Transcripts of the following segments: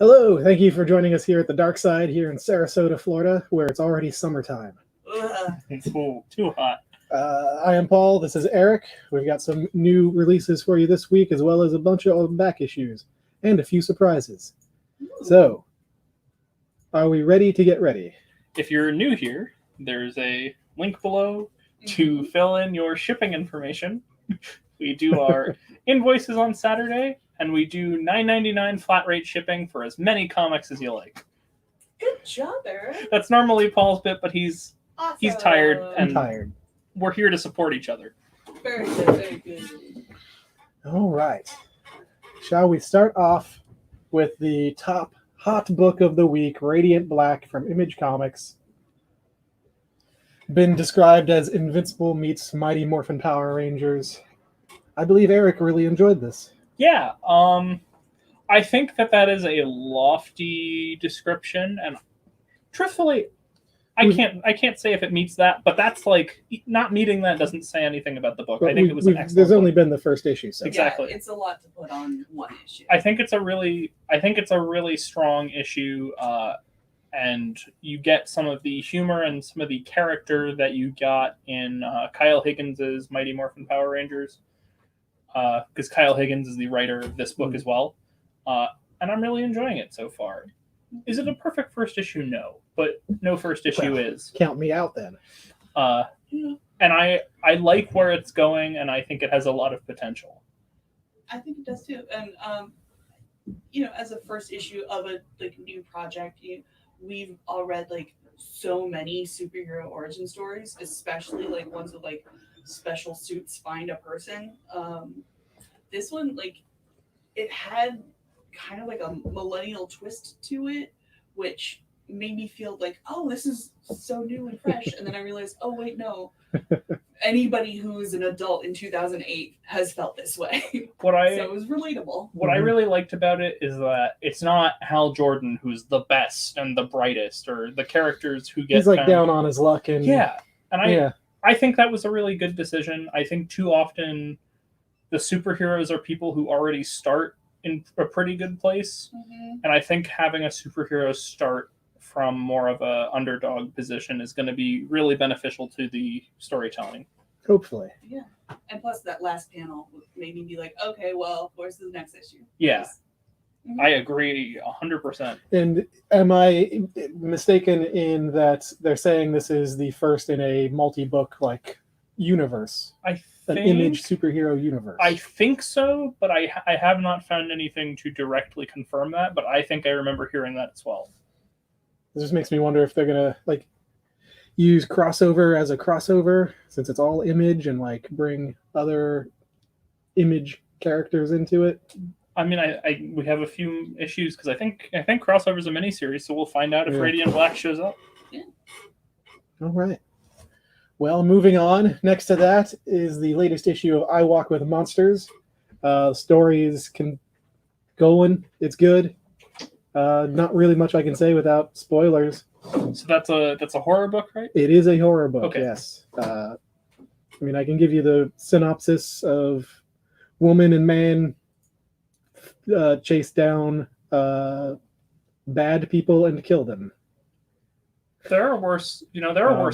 Hello, thank you for joining us here at the Dark Side here in Sarasota, Florida, where it's already summertime. It's too hot. I am Paul. This is Eric. We've got some new releases for you this week, as well as a bunch of old back issues and a few surprises. So, are we ready to get ready? If you're new here, there's a link below to fill in your shipping information. We do our invoices on Saturday, and we do $9.99 flat rate shipping for as many comics as you like. Good job, Eric. That's normally Paul's bit, but he's tired, and we're here to support each other. Very good, very good. All right. Shall we start off with the top hot book of the week, Radiant Black from Image Comics. Been described as Invincible meets Mighty Morphin Power Rangers. I believe Eric really enjoyed this. Yeah, I think that is a lofty description, and truthfully, I can't say if it meets that, but that's like not meeting that doesn't say anything about the book. I think it was an excellent There's book. only been the first issue, so Exactly. Yeah, it's a lot to put on one issue. I think it's a really strong issue, and you get some of the humor and some of the character that you got in Kyle Higgins's Mighty Morphin Power Rangers, because Kyle Higgins is the writer of this book as well, and I'm really enjoying it so far. Is it a perfect first issue? No, but no first issue is. Count me out then. And I like where it's going, and I think it has a lot of potential. I think it does too. And as a first issue of a new project, we've all read so many superhero origin stories, especially ones with special suits find a person. This one, it had kind of a millennial twist to it, which made me feel oh, this is so new and fresh. And then I realized, oh wait, no. Anybody who is an adult in 2008 has felt this way. So it was relatable. What I really liked about it is that it's not Hal Jordan who's the best and the brightest, or the characters who get He's down on his luck, and I think that was a really good decision. I think too often the superheroes are people who already start in a pretty good place, and I think having a superhero start from more of a underdog position is going to be really beneficial to the storytelling. Hopefully. Yeah. And plus that last panel made me be okay, well, where's the next issue? Yeah. I agree 100%. And am I mistaken in that they're saying this is the first in a multi-book universe? An Image superhero universe. I think so, but I have not found anything to directly confirm that, but I think I remember hearing that as well. This just makes me wonder if they're going to use crossover as a crossover, since it's all Image, and bring other Image characters into it. I mean, we have a few issues, because I think crossover is a miniseries, so we'll find out if Radiant Black shows up. Yeah. All right. Well, moving on. Next to that is the latest issue of I Walk with Monsters. Story is going. It's good. Not really much I can say without spoilers. So that's a horror book, right? It is a horror book. Okay. Yes. I can give you the synopsis of woman and man chase down bad people and kill them. There are worse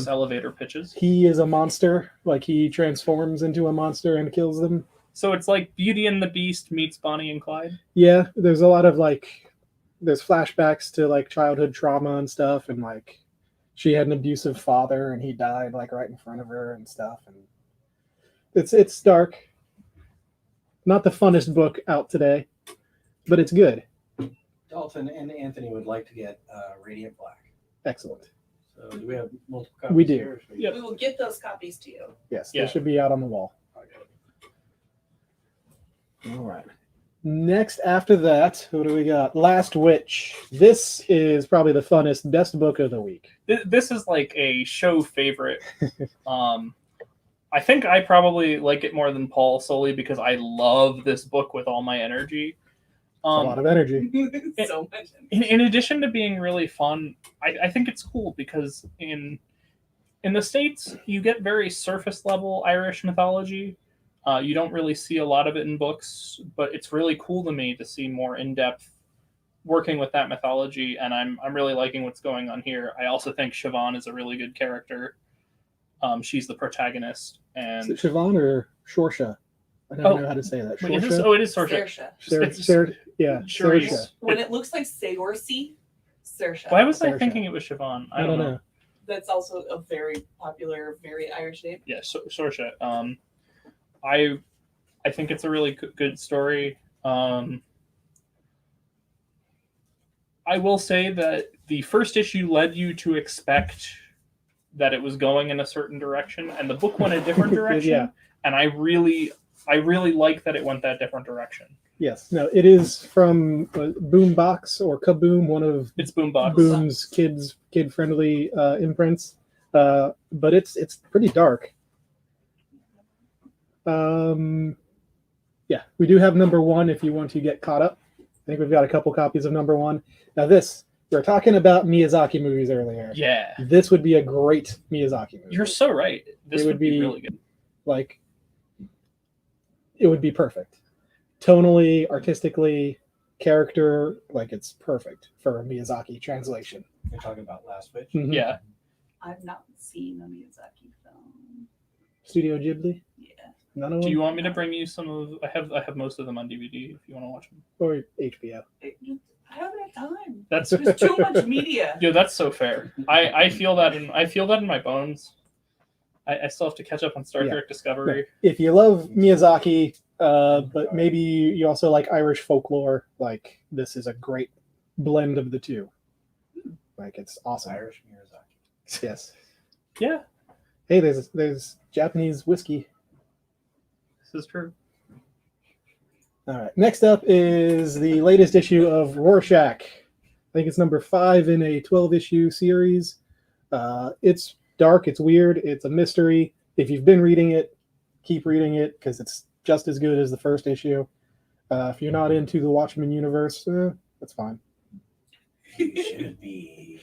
elevator pitches. He is a monster. He transforms into a monster and kills them. So it's like Beauty and the Beast meets Bonnie and Clyde. Yeah, there's a lot of there's flashbacks to childhood trauma and stuff, and she had an abusive father and he died right in front of her and stuff, and it's dark. Not the funnest book out today, but it's good. Dalton and Anthony would like to get Radiant Black. Excellent. So do we have multiple copies? We do. Here? Yep. We will get those copies to you. Yes, Yeah. They should be out on the wall. All right. Next, after that, who do we got? Last Witch. This is probably the funnest, best book of the week. This is a show favorite. I think I probably like it more than Paul, solely because I love this book with all my energy. A lot of energy. So much. In addition to being really fun, I think it's cool because in the States, you get very surface level Irish mythology. You don't really see a lot of it in books, but it's really cool to me to see more in-depth working with that mythology, and I'm really liking what's going on here. I also think Siobhan is a really good character. She's the protagonist, Is it and Siobhan or Shorsha? I don't know how to say that. wait, it is Saoirse. Yeah, Sure, Saoirse. When it looks like Saoirse, Saoirse. Why was I Saoirse. thinking it was Siobhan? I don't know. That's also a very popular, very Irish name. Yeah, Saoirse. I think it's a really good story. I will say that the first issue led you to expect that it was going in a certain direction, and the book went a different direction. Yeah. And I really like that it went that different direction. Yes. No, it is from Boombox or Kaboom, one of It's Boombox. Boom's kid-friendly imprints, but it's pretty dark. Yeah, we do have number 1 if you want to get caught up. I think we've got a couple copies of number 1. Now this, we were talking about Miyazaki movies earlier. Yeah. This would be a great Miyazaki movie. You're so right. This It would be really good. Like, it would be perfect. Tonally, artistically, character, like it's perfect for a Miyazaki translation. You're talking about Last Witch? Mhm. Yeah. I've not seen a Miyazaki film. Studio Ghibli? Yeah. None of Do them? you want me to bring you some of? I have most of them on DVD if you want to watch them. Or HBO? I haven't had time. That's There's too much media. Yo, that's so fair. I feel that in my bones. I still have to catch up on Star Trek Discovery. If you love Miyazaki, but maybe you also like Irish folklore, like this is a great blend of the two. Like it's awesome. Irish Miyazaki. Yes. Yeah, Hey, there's Japanese whiskey. this is true. All right. Next up is the latest issue of Rorschach. I think it's number 5 in a 12-issue series. It's dark. It's weird. It's a mystery. If you've been reading it, keep reading it because it's just as good as the first issue. If you're not into the Watchmen universe, that's fine. You should be.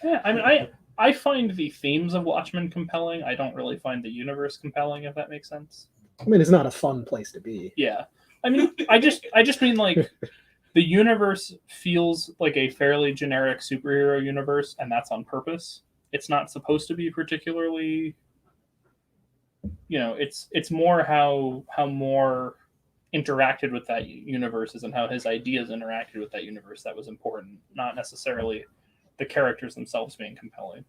Yeah, I mean, I find the themes of Watchmen compelling. I don't really find the universe compelling, if that makes sense. I mean, it's not a fun place to be. Yeah, I mean, I just mean like the universe feels like a fairly generic superhero universe, and that's on purpose. It's not supposed to be particularly, it's more how Moore interacted with that universe and how his ideas interacted with that universe that was important, not necessarily the characters themselves being compelling.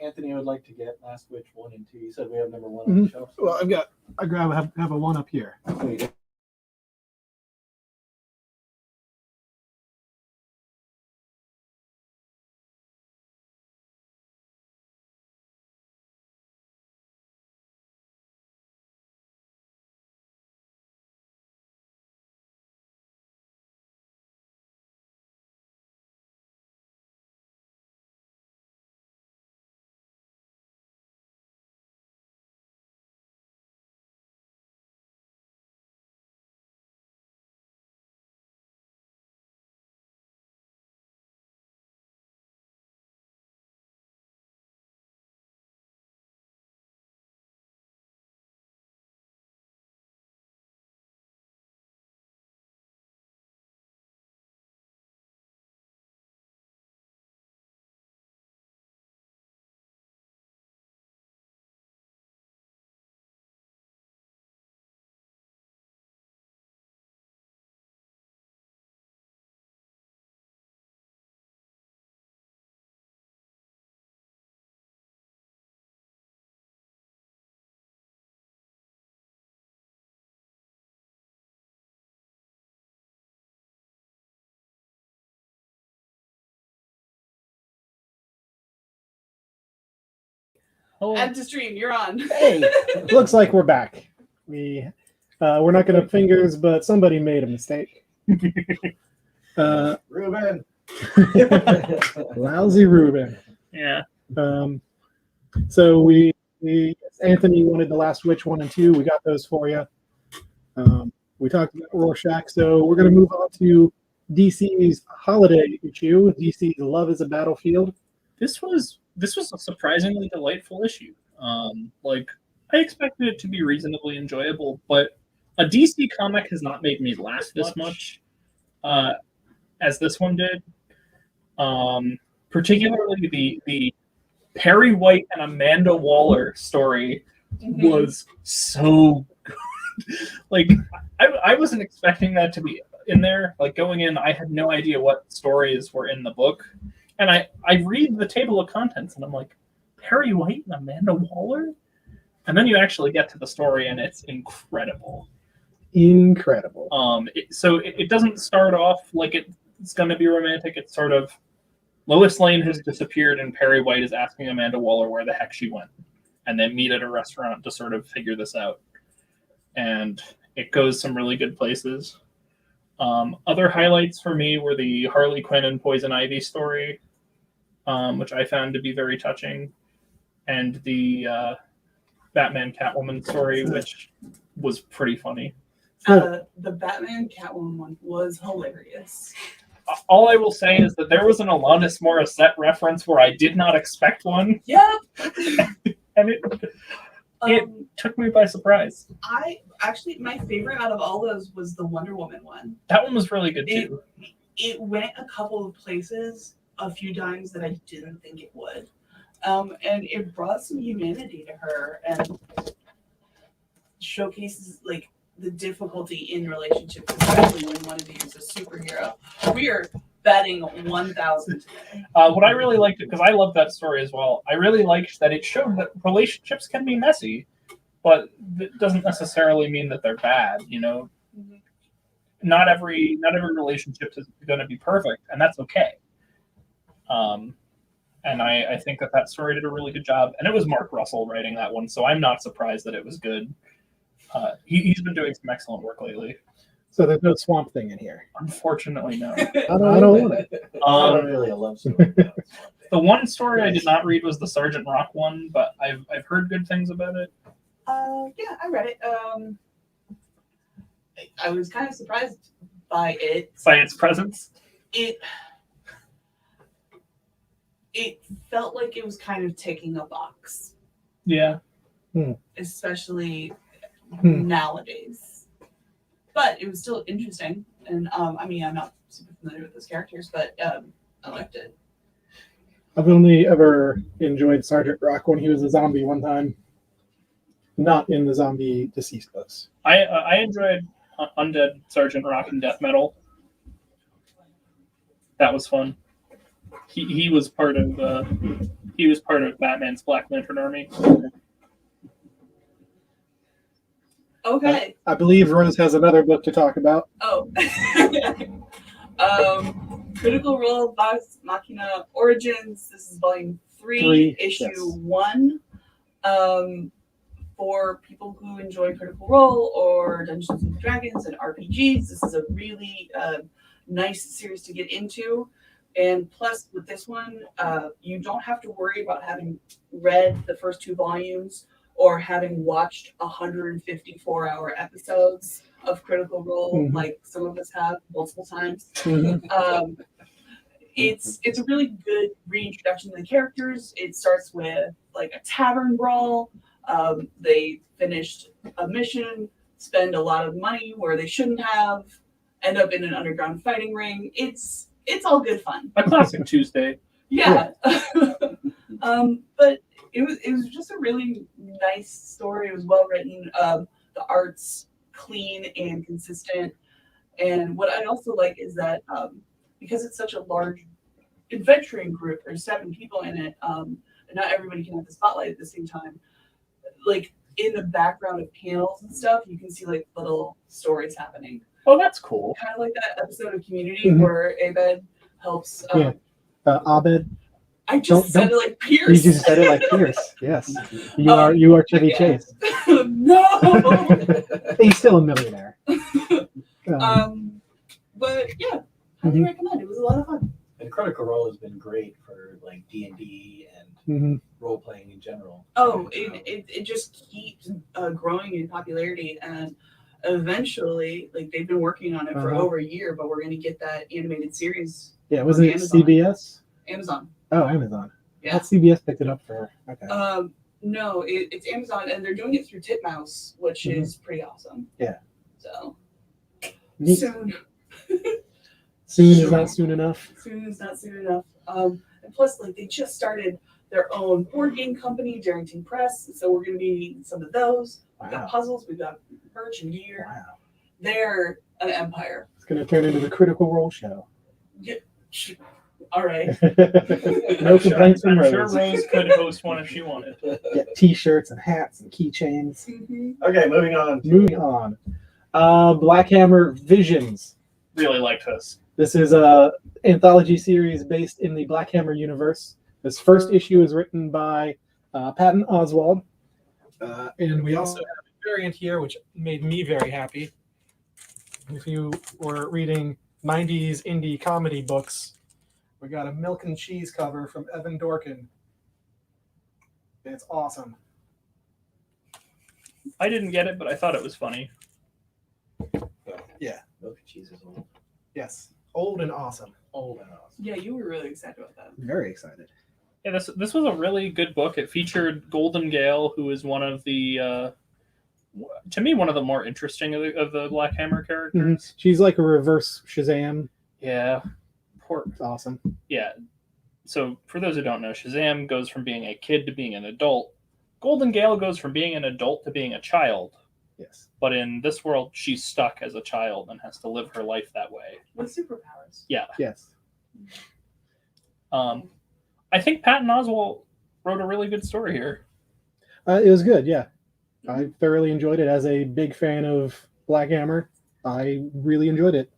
Anthony would like to get Last Witch 1 and 2. You said we have number 1 on the shelf. Well, I have a one up here. Oh, Add to stream. You're on. Hey, looks like we're back. We're not going to fingers, but somebody made a mistake. Ruben. Lousy Ruben. yeah. So we Anthony wanted the Last Witch 1 and 2. We got those for you. We talked about Rorschach, so we're going to move on to DC's holiday issue. DC's Love is a Battlefield. This was a surprisingly delightful issue. Like I expected it to be reasonably enjoyable, but a DC comic has not made me laugh this much as this one did. Particularly the Perry White and Amanda Waller story was so good. Like I wasn't expecting that to be in there. Like going in, I had no idea what stories were in the book. And I read the table of contents and I'm like, Perry White and Amanda Waller? And then you actually get to the story and it's incredible. Incredible. It doesn't start off like it's going to be romantic. It's sort of Lois Lane has disappeared and Perry White is asking Amanda Waller where the heck she went. And they meet at a restaurant to sort of figure this out. And it goes some really good places. Other highlights for me were the Harley Quinn and Poison Ivy story, which I found to be very touching, and the Batman Catwoman story, which was pretty funny. The Batman Catwoman one was hilarious. All I will say is that there was an Alanis Morissette reference where I did not expect one. Yep. And it took me by surprise. My favorite out of all those was the Wonder Woman one. That one was really good too. It went a couple of places a few times that I didn't think it would. And it brought some humanity to her and showcases like the difficulty in relationships, especially when one of you is a superhero. We are betting 1,000 today. What I really liked, because I love that story as well, I really liked that it showed that relationships can be messy, but it doesn't necessarily mean that they're bad. You know, not every relationship is going to be perfect, and that's okay. And I think that story did a really good job, and it was Mark Russell writing that one, so I'm not surprised that it was good. He's been doing some excellent work lately. So there's no Swamp Thing in here. Unfortunately, no. I don't want it. Not really a love story. The one story I did not read was the Sergeant Rock one, but I've heard good things about it. Yeah, I read it. I was kind of surprised by it. By its presence? It felt like it was kind of ticking a box. Yeah. Especially nowadays. But it was still interesting. And I mean, I'm not super familiar with those characters, but I liked it. I've only ever enjoyed Sergeant Rock when he was a zombie one time. Not in the zombie deceased books. I enjoyed Undead Sergeant Rock and Death Metal. That was fun. He was part of Batman's Black Lantern Army. Okay. I believe Rose has another book to talk about. Oh. Critical Role Vox Machina Origins. This is volume 3 issue yes. 1. For people who enjoy Critical Role or Dungeons and Dragons and RPGs, this is a really nice series to get into. And plus, with this one, you don't have to worry about having read the first 2 volumes or having watched 154-hour episodes of Critical Role, like some of us have multiple times. It's a really good reintroduction to the characters. It starts with like a tavern brawl. They finished a mission, spend a lot of money where they shouldn't have, end up in an underground fighting ring. It's all good fun. A classic Tuesday. Yeah. But it was just a really nice story. It was well written. The art's clean and consistent. And what I also like is that because it's such a large adventuring group, there's 7 people in it, and not everybody can have the spotlight at the same time. Like in the background of panels and stuff, you can see like little stories happening. Oh, that's cool. Kind of like that episode of Community where Abed helps. Abed. I just said it like Pierce. You just said it like Pierce. Yes, you are Chevy Chase. No. He's still a millionaire. But yeah, highly recommend. It was a lot of fun. And Critical Role has been great for like D&D and role playing in general. Oh, it just keeps growing in popularity, and eventually, like they've been working on it for over a year, but we're going to get that animated series. Yeah, wasn't it CBS? Amazon. Oh, Amazon. Yeah. CBS picked it up for. Okay. No, it's Amazon, and they're doing it through Titmouse, which is pretty awesome. Yeah. So Neat. soon. Soon is not soon enough. Soon is not soon enough. And plus, like they just started their own board game company, Darrington Press. So we're going to be needing some of those. We've got Wow. puzzles, we've got merch and gear. Wow. They're an empire. It's going to turn into the Critical Role show. Yeah. All right. No complaints from I'm sure Rose. Rose could host one if she wanted. Yeah, t-shirts and hats and keychains. Okay, moving on. Moving on. Black Hammer Visions. Really liked this. This is a anthology series based in the Black Hammer universe. This first issue is written by Patton Oswalt. And we also have a variant here, which made me very happy. If you were reading 90s indie comedy books, we got a milk and cheese cover from Evan Dorkin. It's awesome. I didn't get it, but I thought it was funny. Yeah. Milk and cheese is old. Yes. Old and awesome. Old and awesome. Yeah, you were really excited about that. Very excited. Yeah, this was a really good book. It featured Golden Gale, who is one of the, to me, one of the more interesting of the Black Hammer characters. She's like a reverse Shazam. Yeah, poor. It's awesome. Yeah. So for those who don't know, Shazam goes from being a kid to being an adult. Golden Gale goes from being an adult to being a child. Yes. But in this world, she's stuck as a child and has to live her life that way. With superpowers. Yeah. Yes. I think Patton Oswalt wrote a really good story here. It was good, yeah. I thoroughly enjoyed it. As a big fan of Black Hammer, I really enjoyed it.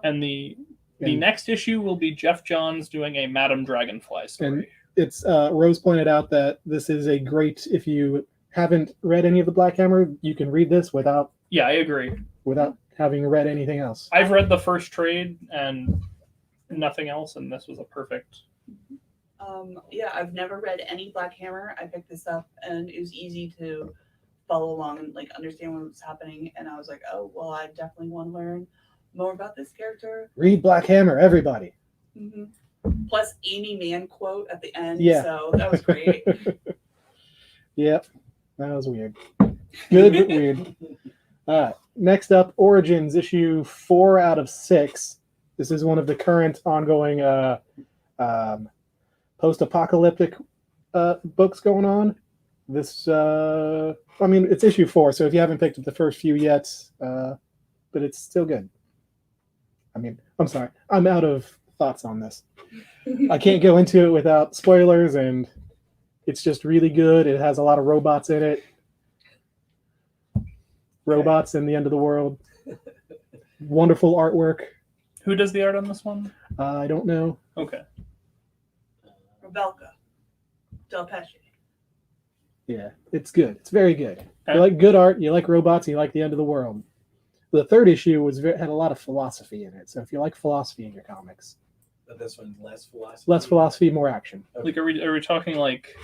And the And- next issue will be Jeff Johns doing a Madame Dragonfly story. And it's Rose pointed out that this is a great, if you haven't read any of the Black Hammer, you can read this without Yeah, I agree. having read anything else. I've read the first trade and nothing else, and this was a perfect. Yeah, I've never read any Black Hammer. I picked this up and it was easy to follow along and like understand what was happening. And I was like, oh, well, I definitely want to learn more about this character. Read Black Hammer, everybody. hmm Plus Amy Mann quote at the end. Yeah. So that was great. Yep, that was weird. Good, but weird. Next up, Origins, issue 4 out of 6. This is one of the current ongoing post-apocalyptic books going on. This, I mean, it's issue 4, so if you haven't picked up the first few yet, but it's still good. I mean, I'm sorry, I'm out of thoughts on this. I can't go into it without spoilers, and it's just really good. It has a lot of robots in it. Robots in the end of the world. Wonderful artwork. Who does the art on this one? I don't know. Okay. Rebelka. Del Pesce. Yeah, it's good. It's very good. Okay. You like good art, you like robots, and you like the end of the world. The third issue had a lot of philosophy in it. So if you like philosophy in your comics, But this one's less philosophy. less philosophy, more action. Like, are we talking like?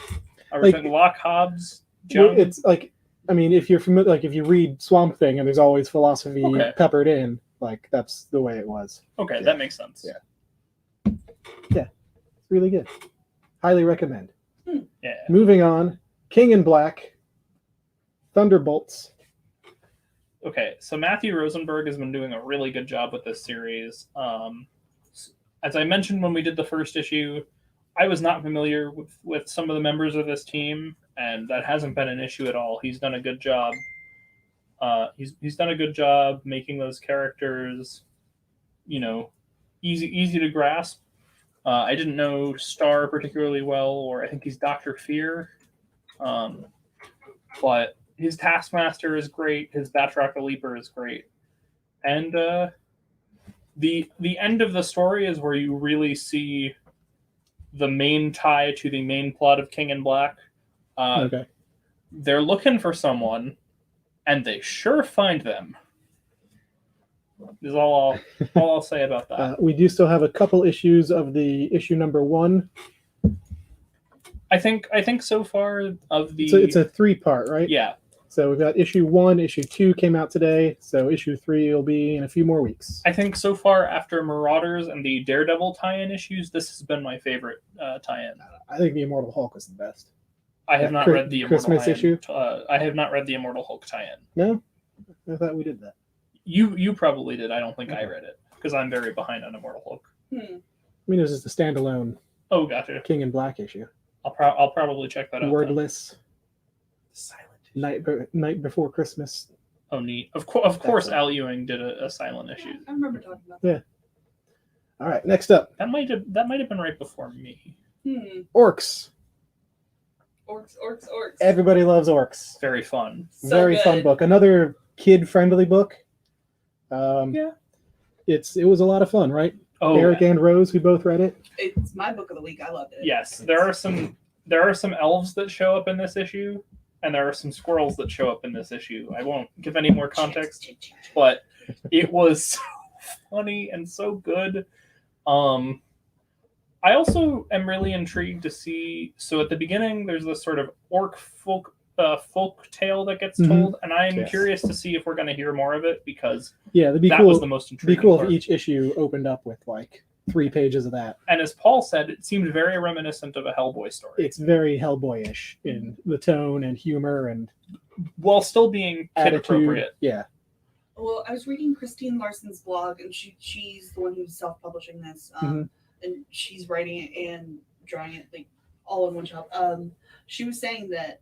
Are we Like- talking Locke, Hobbes, Well, Jones? it's like, I mean, if you're familiar, like if you read Swamp Thing and there's always philosophy Okay. peppered in, like that's the way it was. Okay, yeah. that makes sense. Yeah. It's really good. Highly recommend. Yeah. Moving on, King in Black, Thunderbolts. Okay, so Matthew Rosenberg has been doing a really good job with this series. As I mentioned when we did the first issue, I was not familiar with some of the members of this team, and that hasn't been an issue at all. He's done a good job. He's done a good job making those characters, easy to grasp. I didn't know Star particularly well, or I think he's Dr. Fear. But his Taskmaster is great. His Batroc the Leaper is great. And the end of the story is where you really see the main tie to the main plot of King in Black. Okay. They're looking for someone, and they sure find them. Is all I'll say about that. We do still have a couple issues of the issue number 1. I think so far of the So it's a 3-part, right? yeah. So we've got issue 1, issue 2 came out today. So issue 3 will be in a few more weeks. I think so far after Marauders and the Daredevil tie-in issues, this has been my favorite tie-in. I think the Immortal Hulk is the best. I have not read the Immortal Christmas issue? I have not read the Immortal Hulk tie-in. No, I thought we did that. You probably did. I don't think I Okay. read it because I'm very behind on Immortal Hulk. Hmm. I mean, it was just a standalone Oh, gotcha. King in Black issue. I'll probably check that out. Then. Wordless. Silent. Night before Christmas. Oh, neat. Of course, it. Al Ewing did a silent issue. I remember talking about Yeah. All right, next up, That might have been right before me. that. Orcs. Orcs. Everybody loves Orcs. Very fun. So Very fun good. book. Another kid-friendly book. Yeah. It was a lot of fun, right? Oh, Eric and Rose, who both read it. It's my book of the week. I loved it. yes. There are some elves that show up in this issue, and there are some squirrels that show up in this issue. I won't give any more context, but it was so funny and so good. I also am really intrigued to see. So at the beginning, there's this sort of orc folk tale that gets told, and I am Yes. curious to see if we're going to hear more of it because Yeah, that'd be that cool. was the most intriguing Be cool part. if each issue opened up with like 3 pages of that. And as Paul said, it seemed very reminiscent of a Hellboy story, It's very Hellboyish in the tone and humor and while still being kid attitude. appropriate. Yeah. Well, I was reading Christine Larson's blog, and she's the one who's self-publishing this, and she's writing it and drawing it like all in one shot. She was saying that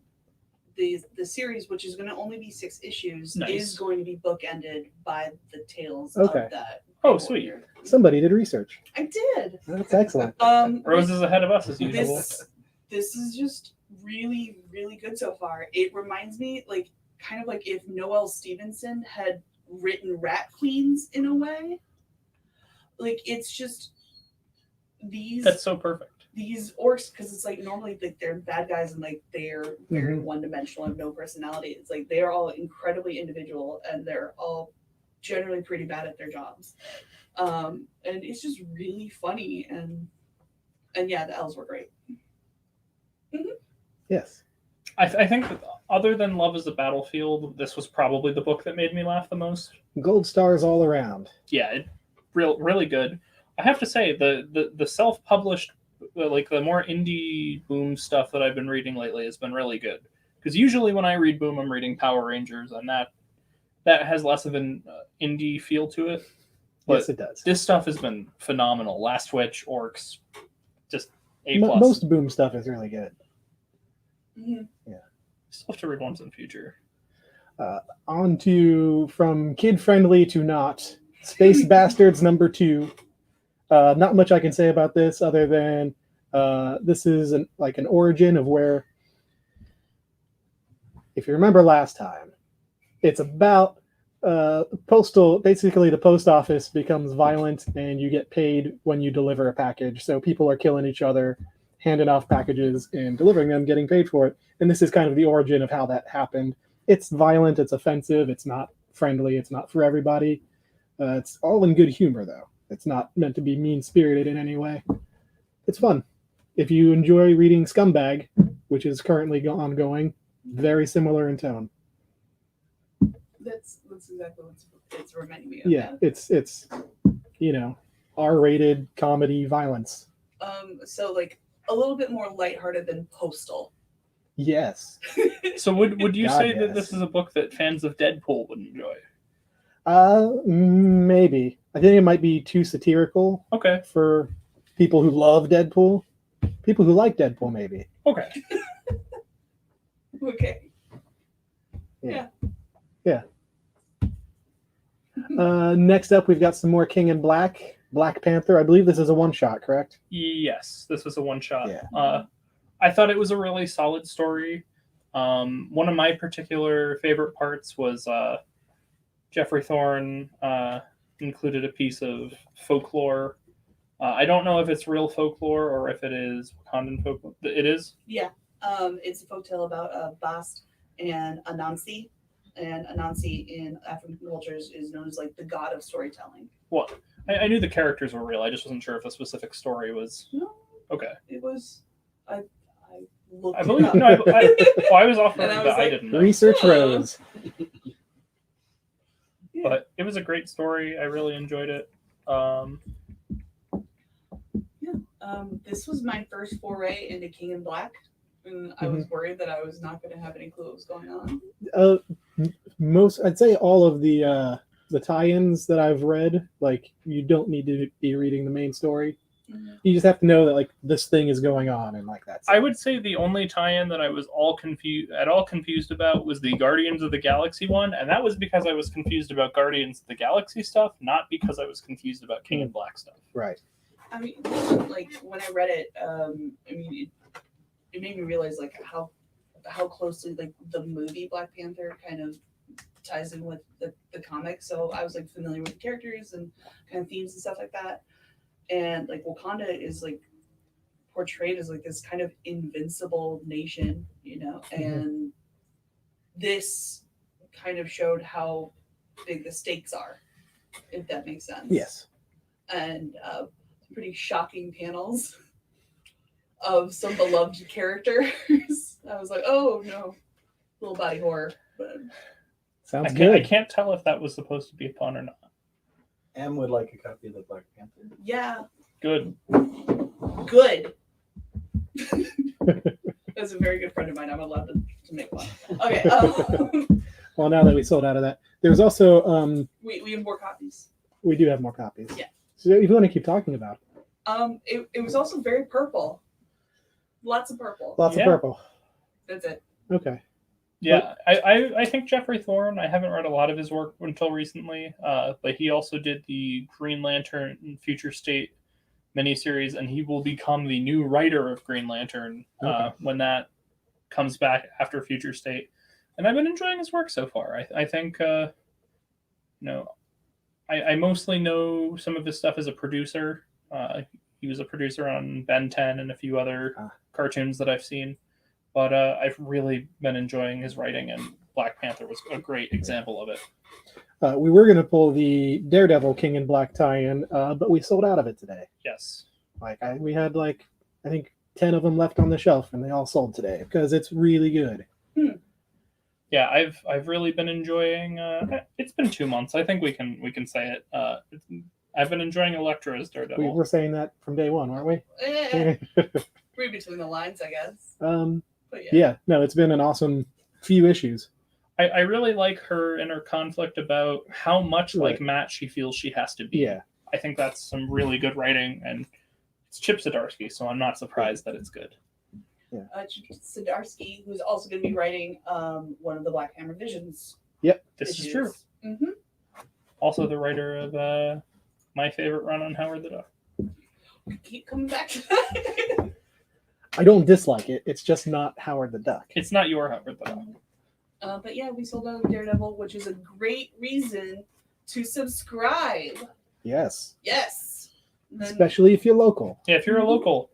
the series, which is going to only be 6 issues, Nice. is going to be bookended by the tales Okay. of that. Oh, sweet. warrior. Somebody did research. I did. That's excellent. Rose is ahead of us as usual. This is just really, really good so far. It reminds me like kind of like if Noelle Stevenson had written Rat Queens in a way. Like it's just these That's so perfect. these orcs, because it's like normally like they're bad guys and like they're very Mhm. one-dimensional and no personality. It's like they're all incredibly individual and they're all generally pretty bad at their jobs. And it's just really funny and yeah, the elves were great. Yes. I think that other than Love is the Battlefield, this was probably the book that made me laugh the most. Gold stars all around. Yeah, really good. I have to say the self-published, like the more indie Boom stuff that I've been reading lately has been really good. Because usually when I read Boom, I'm reading Power Rangers, and that has less of an indie feel to it. But Yes, it does. this stuff has been phenomenal. Last Witch, Orcs, just A+. Most Boom stuff is really good. Mm-hmm. Still have to read ones in the future. On to from kid friendly to not. Space Bastards #2. Not much I can say about this other than this is an origin of where, if you remember last time, it's about basically the post office becomes violent and you get paid when you deliver a package. So people are killing each other, handing off packages and delivering them, getting paid for it. And this is kind of the origin of how that happened. It's violent, it's offensive, it's not friendly, it's not for everybody. It's all in good humor, though. It's not meant to be mean-spirited in any way. It's fun. If you enjoy reading Scumbag, which is currently ongoing, very similar in tone. That's exactly what it's reminding me of. Yeah, it's R-rated comedy violence. So like a little bit more lighthearted than Postal. Yes. So would you God, say that yes. this is a book that fans of Deadpool would enjoy? Maybe. I think it might be too satirical Okay. for people who love Deadpool. People who like Deadpool, maybe. Okay. Okay. Next up, we've got some more King in Black. Black Panther. I believe this is a one-shot, correct? Yes, this was a one-shot. Yeah. I thought it was a really solid story. One of my particular favorite parts was Jeffrey Thorne included a piece of folklore. I don't know if it's real folklore or if it is Wakandan folklore. It is? Yeah. It's a folktale about Bast and Anansi. And Anansi in African cultures is known as like the god of storytelling. Well, I knew the characters were real. I just wasn't sure if a specific story was. No, Okay. it was. I looked. I it believe. up. No, I was off And I that was I like, didn't know. Research Rose. Yeah. But it was a great story. I really enjoyed it. This was my first foray into King in Black, and I was worried that I was not going to have any clue what was going on. I'd say all of the the tie-ins that I've read, like you don't need to be reading the main story. Mhm. You just have to know that like this thing is going on, and like that's. I would say the only tie-in that I was confused about was the Guardians of the Galaxy one, and that was because I was confused about Guardians of the Galaxy stuff, not because I was confused about King and Black stuff. Right. I mean, like when I read it, I mean, it made me realize like how closely like the movie Black Panther kind of ties in with the comic. So I was like familiar with the characters and kind of themes and stuff like that. And like Wakanda is like portrayed as like this kind of invincible nation, you know, and this kind of showed how big the stakes are, if that makes sense. Yes. And pretty shocking panels of some beloved characters. I was like, oh no, little body horror. But Sounds I good. can't tell if that was supposed to be a pun or not. M would like a copy of the Black Panther. yeah, Good. good. That's a very good friend of mine. I'm allowed to make one. Okay. Well, now that we sold out of that, there's also we have more copies. we do have more copies. Yeah. So if you want to keep talking about It was also very purple. Lots of purple. lots Yeah. of purple. That's it. Okay. Yeah, I think Jeffrey Thorne, I haven't read a lot of his work until recently, but he also did the Green Lantern Future State miniseries, and he will become the new writer of Green Lantern when that comes back after Future State. And I've been enjoying his work so far. I think, I mostly know some of his stuff as a producer. He was a producer on Ben 10 and a few other cartoons that I've seen. But I've really been enjoying his writing, and Black Panther was a great example of it. We were going to pull the Daredevil King in Black tie-in, but we sold out of it today. Yes. We had I think 10 of them left on the shelf, and they all sold today because it's really good. Yeah, I've really been enjoying. It's been 2 months. I think we can say it. I've been enjoying Elektra as We Daredevil. were saying that from day one, weren't we? Read between the lines, I guess. But Yeah. No, it's been an awesome few issues. I really like her inner conflict about how much like Right. Matt she feels she has to be. Yeah. I think that's some really good writing, and it's Chip Zdarsky, so I'm not surprised that it's good. Zdarsky, who's also going to be writing one of the Black Hammer Visions. This is true. Mm-hmm. Also the writer of my favorite run on Howard the Duck. Keep coming back to that. I don't dislike it. It's just not Howard the Duck. It's not your Howard the Duck. But yeah, we sold out of Daredevil, which is a great reason to subscribe. Yes. Yes. Then, Especially if you're local. Yeah, if you're a local,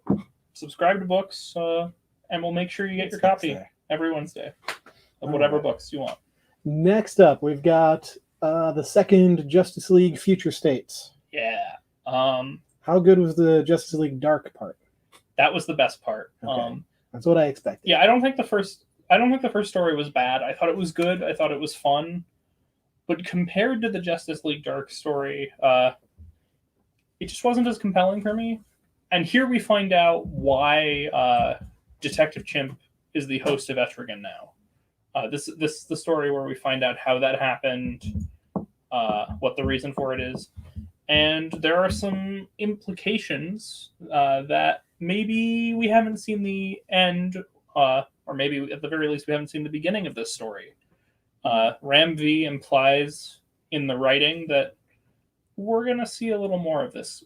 subscribe to books, and we'll make sure you get your copy every Wednesday of whatever books you want. Next up, we've got the second Justice League Future States. Yeah. How good was the Justice League Dark part? That was the best part. Okay. That's what I expected. Yeah, I don't think the first story was bad. I thought it was good. I thought it was fun. But compared to the Justice League Dark story, it just wasn't as compelling for me. And here we find out why Detective Chimp is the host of Etrigan now. This is the story where we find out how that happened, what the reason for it is. And there are some implications that maybe we haven't seen the end, or maybe at the very least we haven't seen the beginning of this story. Ram V implies in the writing that we're going to see a little more of this.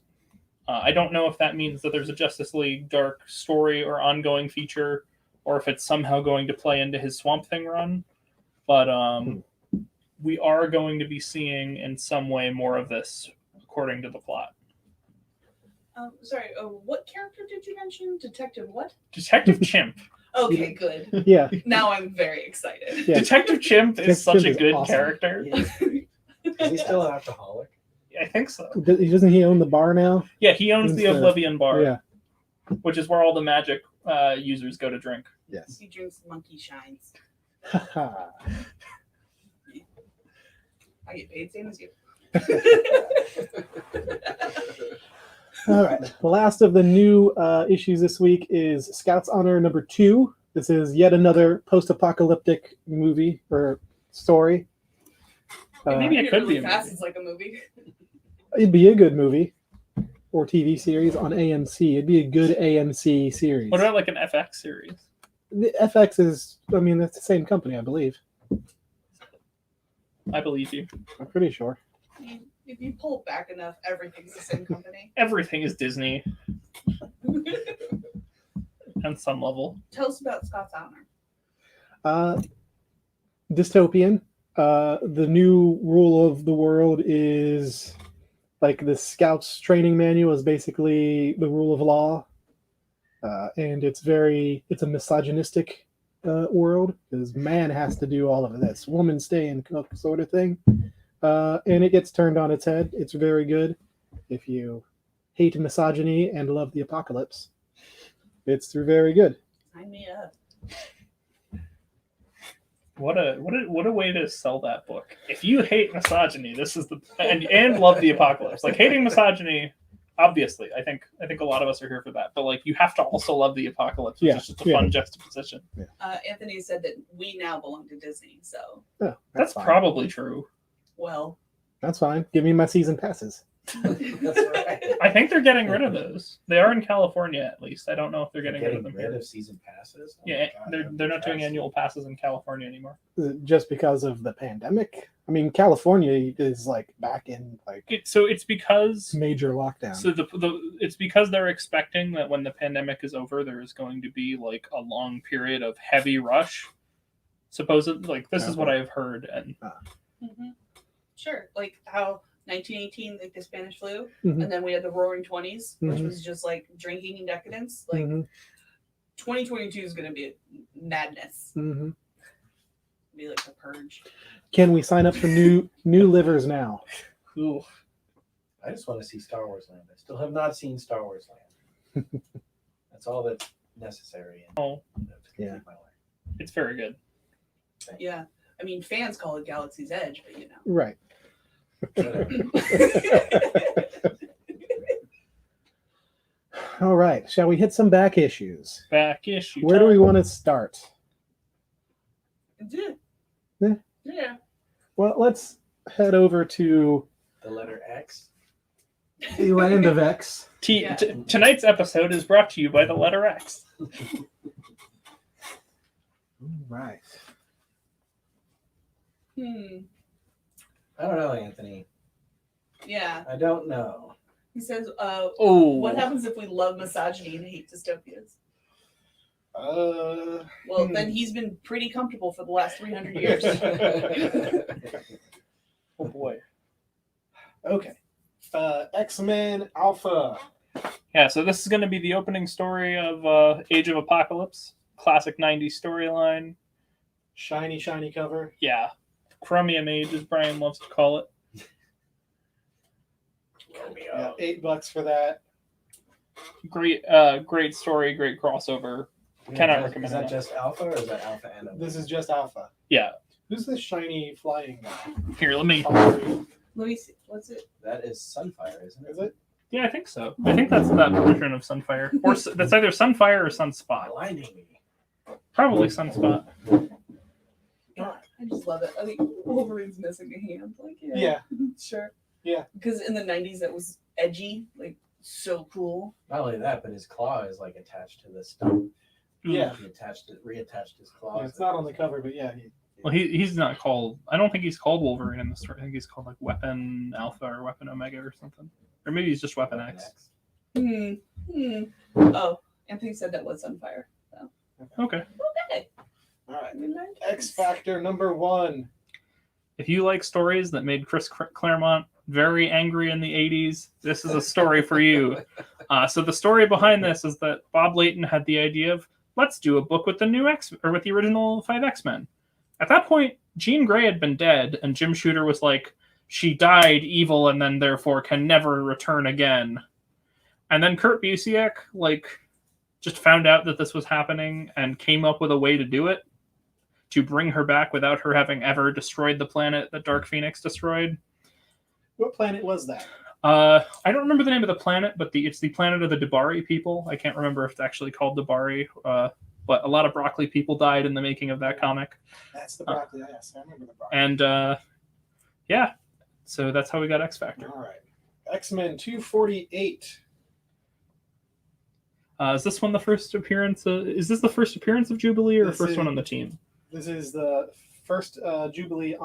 I don't know if that means that there's a Justice League Dark story or ongoing feature, or if it's somehow going to play into his Swamp Thing run. But we are going to be seeing in some way more of this, according to the plot. Sorry, what character did you mention? Detective what? Detective Chimp. Okay, good. Yeah. Now I'm very excited. Yeah. Detective Chimp is Detective such Chimp a is good awesome. character. Is he still an alcoholic? I think so. Doesn't he own the bar now? Yeah, he owns the Owns the- Oblivion Bar, Yeah. which is where all the magic users go to drink. Yes. He drinks monkey shines. Haha. I get paid same as you. All right. The last of the new issues this week is Scouts Honor number 2. This is yet another post-apocalyptic movie or story. Maybe it could be a fast. movie. It's like a movie. It'd be a good movie or TV series on AMC. It'd be a good AMC series. What about like an FX series? The FX is, I mean, that's the same company, I believe. I believe you. I'm pretty sure. If you pull back enough, everything's the same company. Everything is Disney on some level. Tell us about Scott's Honor. Dystopian. The new rule of the world is like the Scouts training manual is basically the rule of law, and it's a misogynistic world because man has to do all of this, woman stay and cook sort of thing, and it gets turned on its head. It's very good if you hate misogyny and love the apocalypse. It's very good. Sign me up. What a way to sell that book. If you hate misogyny, this is the and love the apocalypse. Like hating misogyny, obviously, I think a lot of us are here for that. But like you have to also love the apocalypse, which is just a fun juxtaposition. Yeah. Anthony said that we now belong to Disney, so Oh, that's fine. probably true. well. That's fine. Give me my season passes. That's right. I think they're getting rid of those. They are in California, at least. I don't know if they're getting rid of them rid here. of season passes. Oh Yeah, my God, they're not doing that's- annual passes in California anymore. Just because of the pandemic. I mean, California is like back in like So it's because major lockdown. so it's because they're expecting that when the pandemic is over, there is going to be like a long period of heavy rush. Supposedly, like this is what I've heard, and Mm-hmm. Sure, like how 1918, like the Spanish flu, Mhm. and then we had the Roaring Twenties, which Mhm. was just like drinking and decadence. Like Mhm. 2022 is going to be madness. Mhm. Be like the purge. Can we sign up for new livers now? ooh, I just want to see Star Wars Land. I still have not seen Star Wars Land. That's all that's necessary. Oh. To complete Yeah. my life. it's very good. Yeah, I mean, fans call it Galaxy's Edge, but you know. Right. All right. Shall we hit some back issues? Back issue. Where do we want to start? Yeah. Yeah. Yeah. Well, let's head over to The letter X. the land of X. Yeah. Tonight's episode is brought to you by the letter X. Right. I don't know, Anthony. Yeah. I don't know. He says, Oh, what happens if we love misogyny and hate dystopias? Uh, Well, then he's been pretty comfortable for the last 300 years. oh boy. okay. X-Men Alpha. Yeah, so this is going to be the opening story of Age of Apocalypse, classic '90s storyline. Shiny cover. Yeah, Chromium Age, as Brian loves to call it. Yeah, $8 for that. Great story, great crossover. Cannot recommend Is that it. just Alpha or is that Alpha and Omega? This is just Alpha. Yeah. Who's this shiny flying guy? Here, let me. Let me see. What's it? That is Sunfire, isn't it? Is it? Yeah, I think so. I think that's that version of Sunfire, or that's either Sunfire or Sunspot. Blinding me. Probably Sunspot. God, I just love it. I think Wolverine's missing a hand. Like, Yeah. Sure. Yeah. Because in the 90s, that was edgy. Like, so cool. Not only that, but his claw is like attached to the stump. Yeah. He reattached his claws. It's not on the cover, but yeah. Well, he's not called. I don't think he's called Wolverine in the story. I think he's called like Weapon Alpha or Weapon Omega or something, or maybe he's just Weapon X. Oh, Anthony said that was Sunfire. So. Okay. Okay. All right. Good night. X Factor number 1. If you like stories that made Chris Claremont very angry in the 80s, this is a story for you. So the story behind this is that Bob Layton had the idea of, let's do a book with the new with the original 5 X-Men. At that point, Jean Grey had been dead, and Jim Shooter was like, she died evil and then therefore can never return again. And then Kurt Busiek, just found out that this was happening and came up with a way to do it, to bring her back without her having ever destroyed the planet that Dark Phoenix destroyed. What planet was that? I don't remember the name of the planet, but it's the planet of the Debari people. I can't remember if it's actually called Debari, but a lot of broccoli people died in the making of that comic. That's the broccoli. Yes, I remember the broccoli. And Yeah. So that's how we got X Factor. All right. X-Men 248. Is this one the first appearance? Is this the first appearance of Jubilee or the first one on the team? This is the first Jubilee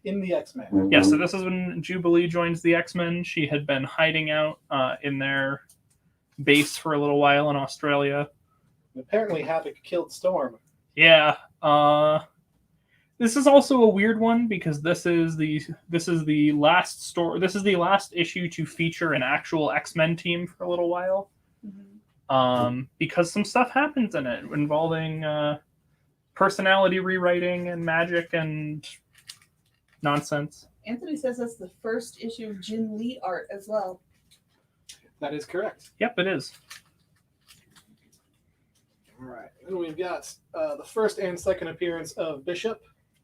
in the X-Men. Yeah, so this is when Jubilee joins the X-Men. She had been hiding out in their base for a little while in Australia. And apparently Havoc killed Storm. Yeah. This is also a weird one because this is the last story. This is the last issue to feature an actual X-Men team for a little while. Because some stuff happens in it involving personality rewriting and magic and nonsense. Anthony says that's the first issue of Jin Lee art as well. That is correct. Yep, it is. All right. Then we've got the first and second appearance of Bishop.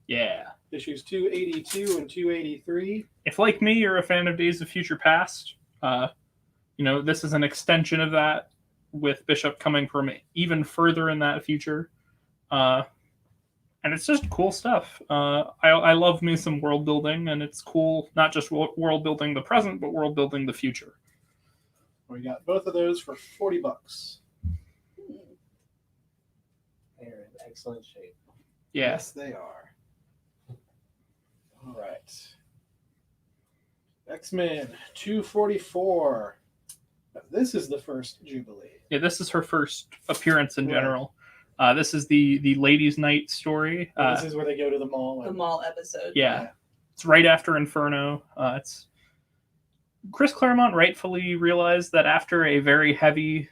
Yeah. Issues 282 and 283. If, like me, you're a fan of Days of Future Past, this is an extension of that, with Bishop coming from even further in that future. And it's just cool stuff. I love me some world building, and it's cool not just world building the present, but world building the future. We got both of those for $40. They're in excellent shape. Yeah. Yes, they are. All right. X-Men 244. This is the first Jubilee. Yeah, this is her first appearance in Right. general. This is the Ladies' Night story. This is where they go to the mall. The mall episode. Yeah. It's right after Inferno. It's Chris Claremont rightfully realized that after a very heavy,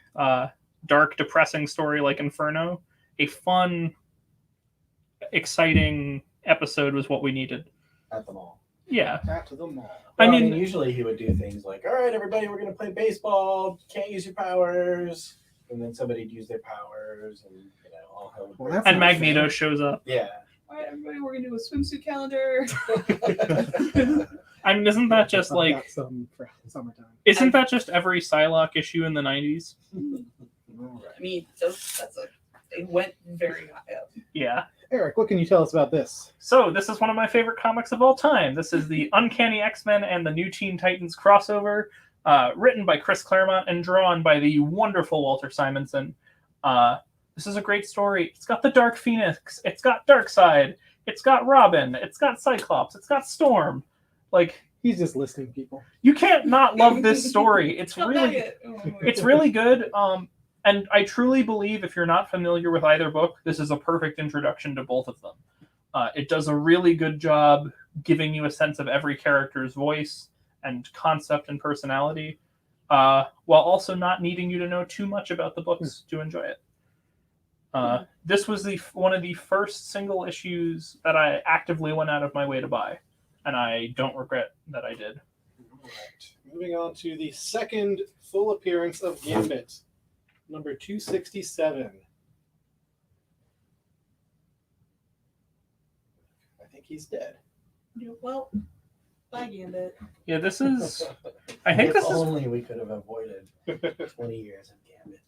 dark, depressing story like Inferno, a fun, exciting episode was what we needed. At the mall. Yeah. At the mall. Well, I mean, usually he would do things like, all right, everybody, we're going to play baseball. Can't use your powers. And then somebody'd use their powers and, all hell would Well, break. that's and not Magneto fair. shows up. Yeah. All right, everybody, we're gonna do a swimsuit calendar. I mean, isn't that just I've like, got some for summertime. isn't that just every Psylocke issue in the 90s? All right. I mean, they went very high up. Yeah. Eric, what can you tell us about this? So, this is one of my favorite comics of all time. This is the Uncanny X-Men and the New Teen Titans crossover, written by Chris Claremont and drawn by the wonderful Walter Simonson. This is a great story. It's got the Dark Phoenix. It's got Darkseid. It's got Robin. It's got Cyclops. It's got Storm. Like, He's just listing people. you can't not love this story. It's Come really, back it's really good. And I truly believe if you're not familiar with either book, this is a perfect introduction to both of them. It does a really good job giving you a sense of every character's voice and concept and personality, while also not needing you to know too much about the books to enjoy it. This was one of the first single issues that I actively went out of my way to buy, and I don't regret that I did. All right. Moving on to the second full appearance of Gambit, number 267. I think he's dead. Well, bye, Gambit. Yeah, this is. I think If this is. only we could have avoided 20 years of Gambit.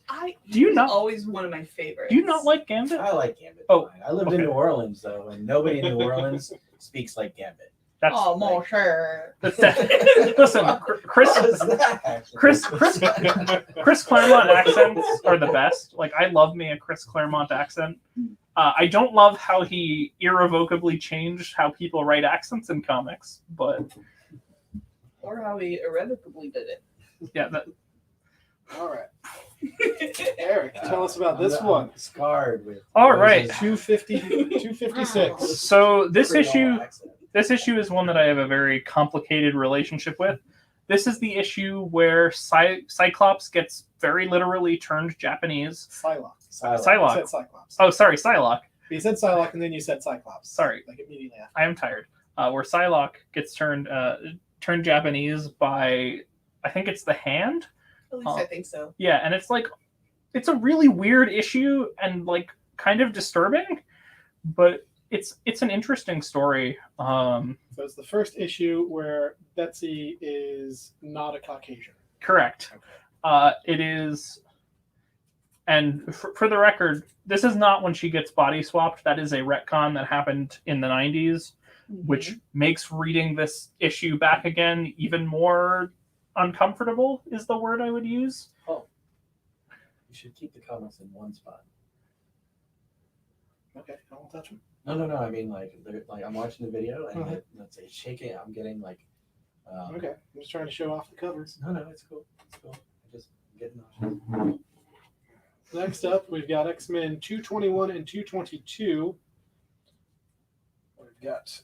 Do you he's not- always one of my favorites. Do you not like Gambit? I like Gambit. Oh, fine. I lived in okay. New Orleans, though, and nobody in New Orleans speaks like Gambit. That's. Oh, mon cher. Listen, Chris. What is that? Chris Claremont accents are the best. Like, I love me a Chris Claremont accent. I don't love how he irrevocably changed how people write accents in comics, but Or how he irrevocably did it. yeah, that, All right. Eric, tell us about this I'm one. Scarred with. All right. 256. so this Creole issue accent. is one that I have a very complicated relationship with. This is the issue where Cyclops gets very literally turned Japanese. Psylocke. Psylocke. Psylocke. You said Cyclops. Oh, sorry, Psylocke. You said Psylocke and then you said Cyclops. Sorry. Like immediately after. I am tired. Where Psylocke gets turned Japanese by, I think it's the Hand. At least I think so. Yeah, and it's a really weird issue and like kind of disturbing, but it's an interesting story. So it's the first issue where Betsy is not a Caucasian. Correct. It is, and for the record, this is not when she gets body swapped. That is a retcon that happened in the 90s. which makes reading this issue back again even more uncomfortable, is the word I would use. Oh, you should keep the comics in one spot. Okay, I won't touch them. No. I mean, like I'm watching the video and Uh-huh. let's say shaking. I'm getting like. Okay, I'm just trying to show off the covers. No, it's cool. It's cool. I'm just getting nauseous. Next up, we've got X-Men 221 and 222. We've got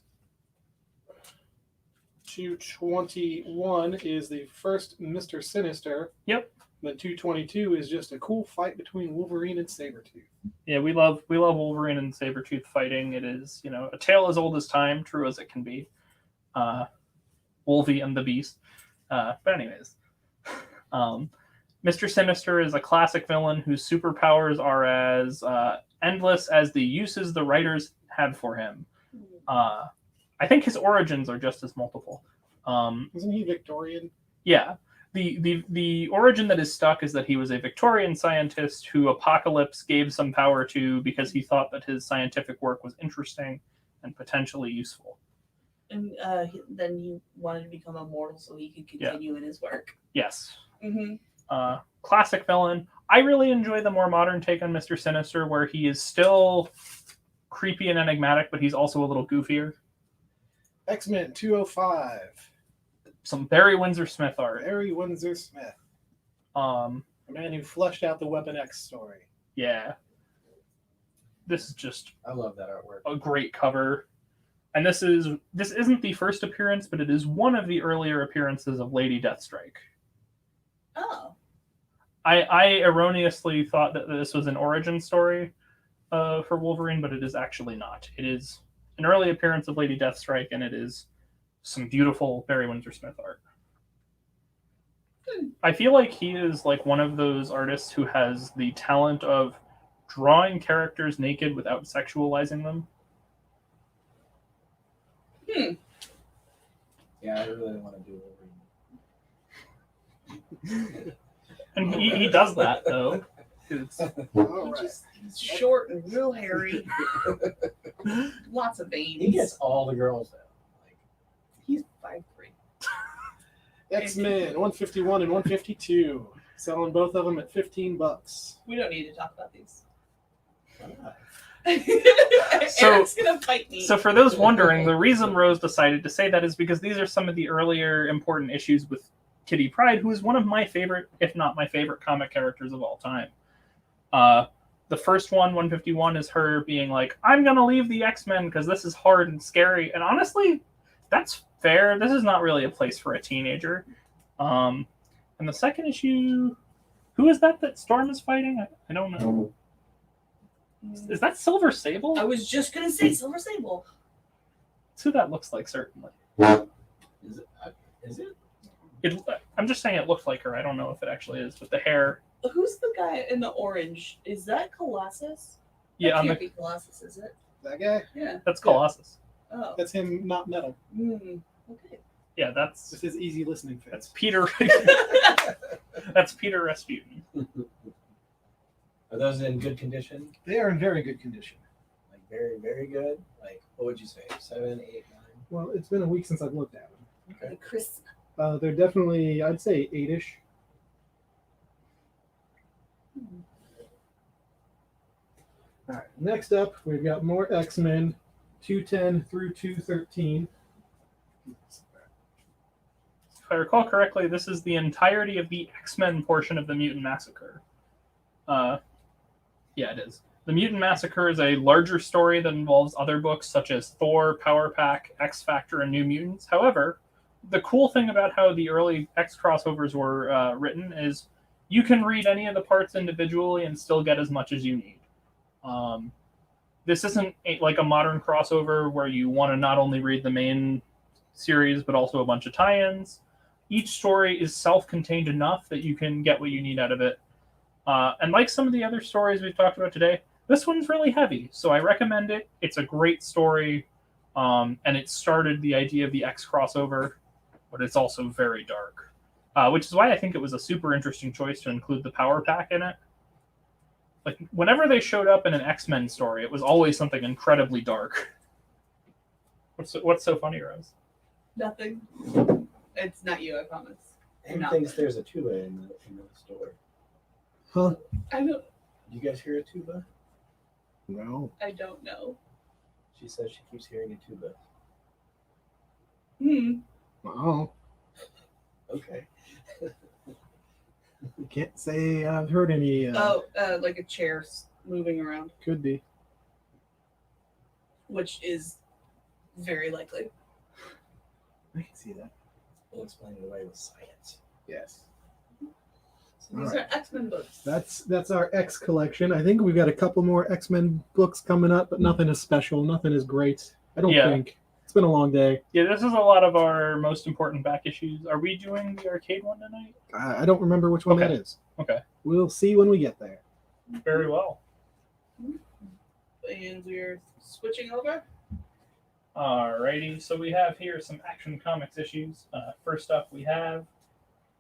221 is the first Mr. Sinister. Yep. Then 222 is just a cool fight between Wolverine and Sabretooth. Yeah, we love Wolverine and Sabretooth fighting. It is, a tale as old as time, true as it can be. Wolvie and the Beast. But anyways, Mr. Sinister is a classic villain whose superpowers are as endless as the uses the writers had for him. I think his origins are just as multiple. Isn't he Victorian? Yeah. The origin that is stuck is that he was a Victorian scientist who Apocalypse gave some power to because he thought that his scientific work was interesting and potentially useful. And then he wanted to become immortal so he could continue in his work. Yes. Mm-hmm. Classic villain. I really enjoy the more modern take on Mr. Sinister, where he is still creepy and enigmatic, but he's also a little goofier. X-Men 205. Some Barry Windsor Smith art. Barry Windsor Smith. A man who fleshed out the Weapon X story. Yeah. This is just I love that artwork. a great cover. And this isn't the first appearance, but it is one of the earlier appearances of Lady Deathstrike. Oh. I erroneously thought that this was an origin story for Wolverine, but it is actually not. It is an early appearance of Lady Deathstrike, and it is some beautiful Barry Windsor Smith art. I feel like he is like one of those artists who has the talent of drawing characters naked without sexualizing them. Yeah, I really want to do Wolverine. And he does that, though. It's, All right. He's short and real hairy. Lots of veins. He gets all the girls though. Like, He's 5'3". X-Men 151 and 152. Selling both of them at $15. We don't need to talk about these. why not? Eric's gonna fight me. So for those wondering, the reason Rose decided to say that is because these are some of the earlier important issues with Kitty Pryde, who is one of my favorite, if not my favorite, comic characters of all time. The first one, 151, is her being like, I'm going to leave the X-Men because this is hard and scary. And honestly, that's fair. This is not really a place for a teenager. And the second issue, who is that Storm is fighting? I don't know. Is that Silver Sable? I was just gonna say Silver Sable. That's who that looks like, certainly. Is it? Is it? I'm just saying it looks like her. I don't know if it actually is, but the hair. Who's the guy in the orange? Is that Colossus? Yeah, that on can't the, be Colossus, is it? That guy? Yeah. that's Colossus. Oh. That's him, not metal. Okay. Yeah, This that's is easy listening face. that's Peter. That's Peter Rasputin. Are those in good condition? They are in very good condition. Like very, very good? Like, what would you say? 7, 8, 9? Well, it's been a week since I've looked at them. Okay. Chris. They're definitely, I'd say, 8-ish. All right. Next up, we've got more X-Men, 210 through 213. If I recall correctly, this is the entirety of the X-Men portion of the Mutant Massacre. Yeah, it is. The Mutant Massacre is a larger story that involves other books such as Thor, Power Pack, X Factor, and New Mutants. However, the cool thing about how the early X crossovers were written is you can read any of the parts individually and still get as much as you need. This isn't like a modern crossover where you want to not only read the main series but also a bunch of tie-ins. Each story is self-contained enough that you can get what you need out of it. And like some of the other stories we've talked about today, this one's really heavy, so I recommend it. It's a great story, and it started the idea of the X crossover, but it's also very dark, which is why I think it was a super interesting choice to include the Power Pack in it. Like, whenever they showed up in an X-Men story, it was always something incredibly dark. What's so funny, Rose? Nothing. It's not you, I promise. Em No. thinks there's a tuba in the store. Huh? I don't. You guys hear a tuba? No. I don't know. She says she keeps hearing a tuba. Oh, Okay. can't say I've heard any. Like a chair moving around, Could be. which is very likely. I can see that. We'll explain it away with science. Yes. So these are X-Men books. That's our X collection. I think we've got a couple more X-Men books coming up, but nothing is special. Nothing is great. I don't think. It's been a long day. Yeah, this is a lot of our most important back issues. Are we doing the arcade one tonight? I don't remember which one that is. Okay. We'll see when we get there. Very well. And we're switching over. Alrighty, so we have here some Action Comics issues. First up, we have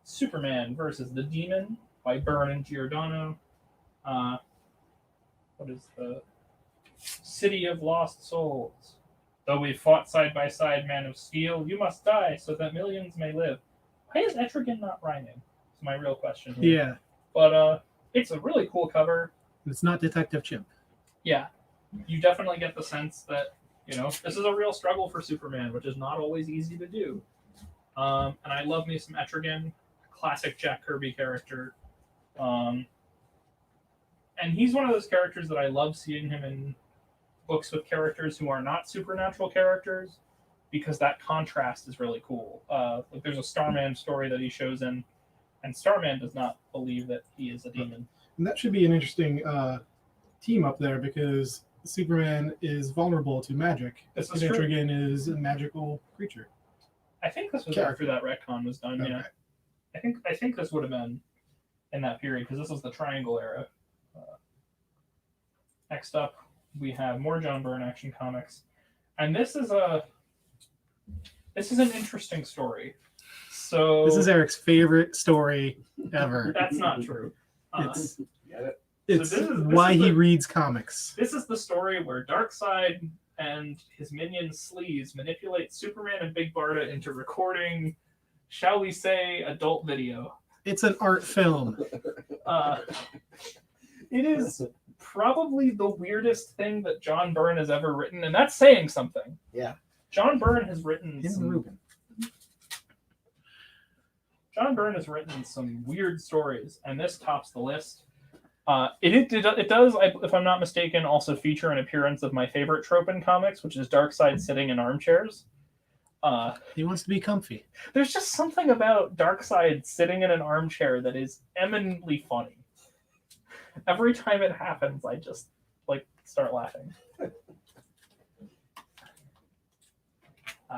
Superman versus the Demon by Byrne and Giordano. What is the City of Lost Souls? Though we fought side by side, Man of Steel, you must die so that millions may live. Why is Etrigan not rhyming? It's my real question here. Yeah. But it's a really cool cover. It's not Detective Chimp. Yeah, you definitely get the sense that, this is a real struggle for Superman, which is not always easy to do. And I love me some Etrigan, classic Jack Kirby character. And he's one of those characters that I love seeing him in books with characters who are not supernatural characters, because that contrast is really cool. Like there's a Starman story that he shows in, and Starman does not believe that he is a demon. And that should be an interesting team up there because Superman is vulnerable to magic. This and is true. Etrigan is a magical creature. I think this was Character. after that retcon was done. Yeah, I think this would have been in that period because this was the Triangle era. Next up, we have more John Byrne Action Comics, and this is an interesting story. So This is Eric's favorite story ever. that's not true. It's Get it? it's this is why he the- reads comics. This is the story where Darkseid and his minion Sleaze manipulate Superman and Big Barda into recording, shall we say, adult video. It's an art film. It is probably the weirdest thing that John Byrne has ever written, and that's saying something. Yeah. John Byrne has written Him and some, Ruben. John Byrne has written some weird stories, and this tops the list. It does, if I'm not mistaken, also feature an appearance of my favorite trope in comics, which is Darkseid sitting in armchairs. He wants to be comfy. There's just something about Darkseid sitting in an armchair that is eminently funny. Every time it happens, I just start laughing.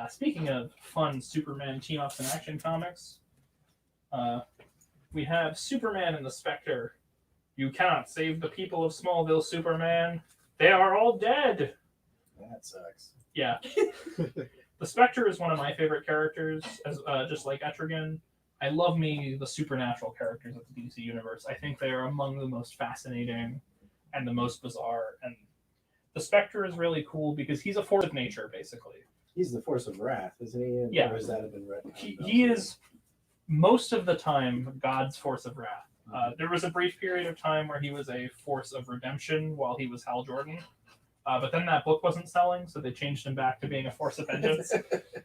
Speaking of fun Superman team-ups in Action Comics, we have Superman and the Spectre. You cannot save the people of Smallville, Superman. They are all dead. That sucks. Yeah. The Spectre is one of my favorite characters, as just like Etrigan. I love me the supernatural characters of the DC universe. I think they are among the most fascinating and the most bizarre. And the Spectre is really cool because he's a force of nature, basically. He's the force of wrath, isn't he? Yeah. Or has that been written? He is most of the time God's force of wrath. There was a brief period of time where he was a force of redemption while he was Hal Jordan. But then that book wasn't selling, so they changed him back to being a force of vengeance.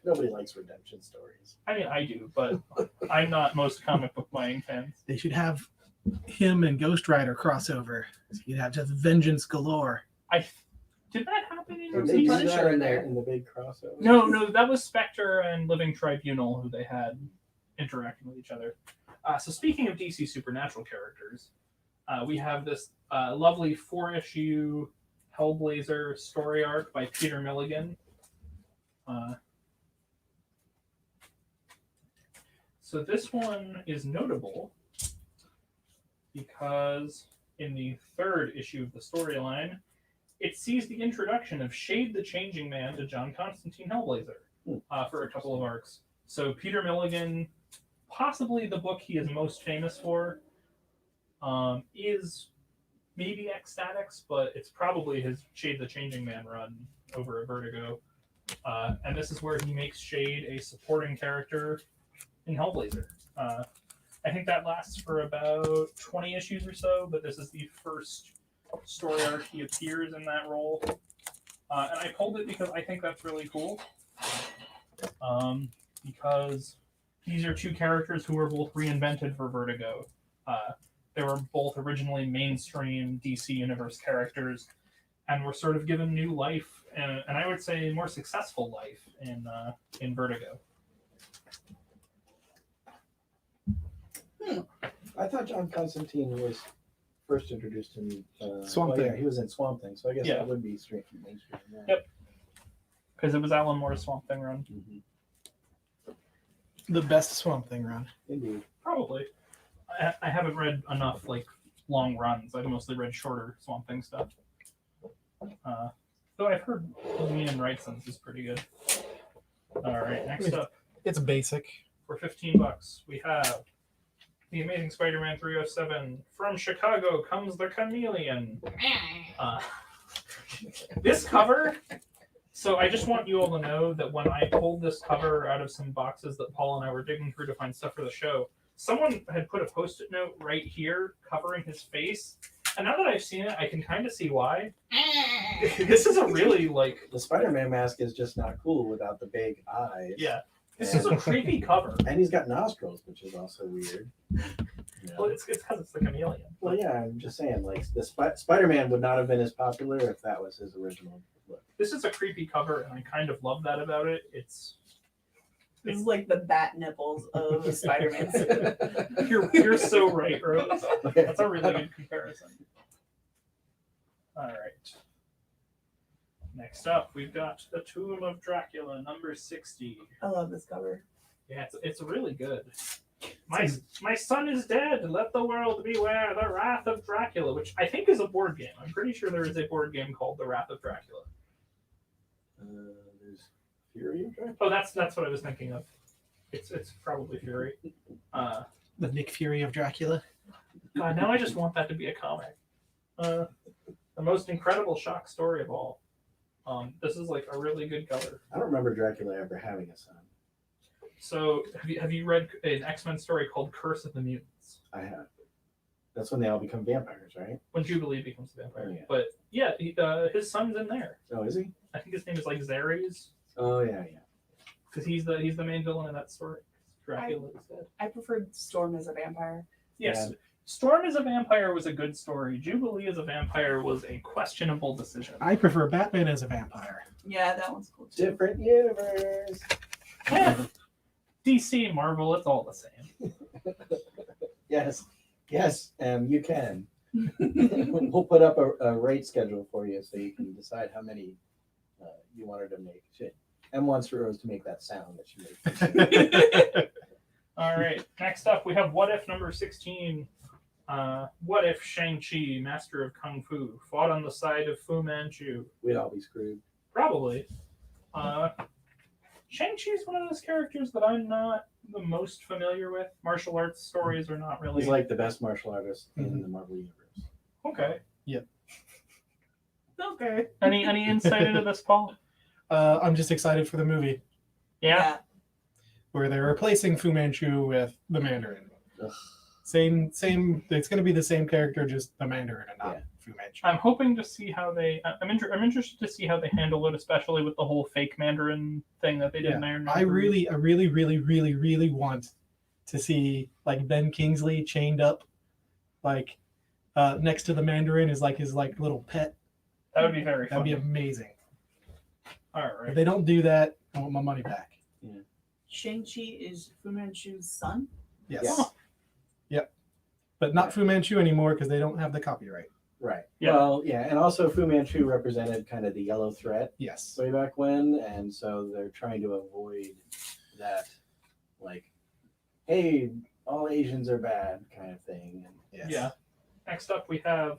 Nobody likes redemption stories. I mean, I do, but I'm not most comic book buying fans. They should have him and Ghost Rider crossover. So you'd have just vengeance galore. Did that happen in Did There's they do Punisher that in in there. the big crossover? No, that was Spectre and Living Tribunal who they had interacting with each other. So speaking of DC supernatural characters, we have this lovely 4-issue Hellblazer story arc by Peter Milligan. So this one is notable because in the 3rd issue of the storyline, it sees the introduction of Shade the Changing Man to John Constantine Hellblazer for a couple of arcs. So Peter Milligan, possibly the book he is most famous for, is maybe Ecstatics, but it's probably his Shade the Changing Man run over at Vertigo. And this is where he makes Shade a supporting character in Hellblazer. I think that lasts for about 20 issues or so, but this is the first story arc he appears in that role. And I pulled it because I think that's really cool. Because these are two characters who were both reinvented for Vertigo. They were both originally mainstream DC Universe characters and were sort of given new life, and I would say more successful life in Vertigo. I thought John Constantine was first introduced in Swamp Yeah, Thing. he was in Swamp Thing, so I guess Yeah. that would be straight from mainstream. Yeah. Yep. Because it was Alan Moore's Swamp Thing run. Mm-hmm. The best Swamp Thing run. Indeed. Probably. I haven't read enough like long runs. I've mostly read shorter Swamp Thing stuff. Though I've heard Ian Wrightson's is pretty good. All right, next up It's basic. for $15, we have The Amazing Spider-Man 307. From Chicago comes the chameleon. This cover. So I just want you all to know that when I pulled this cover out of some boxes that Paul and I were digging through to find stuff for the show, someone had put a post-it note right here covering his face. And now that I've seen it, I can kind of see why. This is a really like, The Spider-Man mask is just not cool without the big eyes. yeah. This is a creepy cover. And he's got nostrils, which is also weird. You know? Well, it's because it's the chameleon. Well, yeah, I'm just saying, like, the Spider-Man would not have been as popular if that was his original look. This is a creepy cover, and I kind of love that about it. This is like the bat nipples of Spider-Man. You're so right, Rose. That's a really good comparison. All right. Next up, we've got The Tomb of Dracula, number 60. I love this cover. Yeah, it's really good. My son is dead. Let the world beware the wrath of Dracula, which I think is a board game. I'm pretty sure there is a board game called The Wrath of Dracula. There's Fury of Dracula. Oh, that's what I was thinking of. It's probably Fury. The Nick Fury of Dracula. God, now I just want that to be a comic. The most incredible shock story of all. This is like a really good cover. I don't remember Dracula ever having a son. So have you read an X-Men story called Curse of the Mutants? I have. That's when they all become vampires, right? When Jubilee becomes a vampire. Oh, yeah. But yeah, his son's in there. Oh, is he? I think his name is like Zares, Oh, yeah. because he's the main villain in that story. Dracula is dead. I preferred Storm as a vampire. Yes. Yeah. Storm as a vampire was a good story. Jubilee as a vampire was a questionable decision. I prefer Batman as a vampire. Yeah, that one's cool too. Different universe. Eh, DC, Marvel, it's all the same. Yes. You can. We'll put up a rate schedule for you so you can decide how many you want her to make. And wants Rose to make that sound that she makes. All right. Next up, we have What If number 16. What if Shang-Chi, master of Kung Fu, fought on the side of Fu Manchu? We'd all be screwed. Probably. Shang-Chi is one of those characters that I'm not the most familiar with. Martial arts stories are not really. He's like the best martial artist in the Marvel universe. Okay. Yep. Okay. Any insight into this, Paul? I'm just excited for the movie Yeah. where they're replacing Fu Manchu with the Mandarin. Ugh. Same. It's going to be the same character, just the Mandarin and not Fu Manchu. I'm hoping to see how they. I'm interested to see how they handle it, especially with the whole fake Mandarin thing that they did in Iron Man. I 3. really want to see like Ben Kingsley chained up, like next to the Mandarin is like his like little pet. That would be very That'd be funny. amazing. All If right. they don't do that, I want my money back. Shang-Chi is Fu Manchu's son. Yes. Yeah. Yep. But not Fu Manchu anymore because they don't have the copyright. Right. Yeah. Well, yeah, and also Fu Manchu represented kind of the yellow threat Yes. way back when, and so they're trying to avoid that, like, hey, all Asians are bad kind of thing. And Yes. Yeah. Next up, we have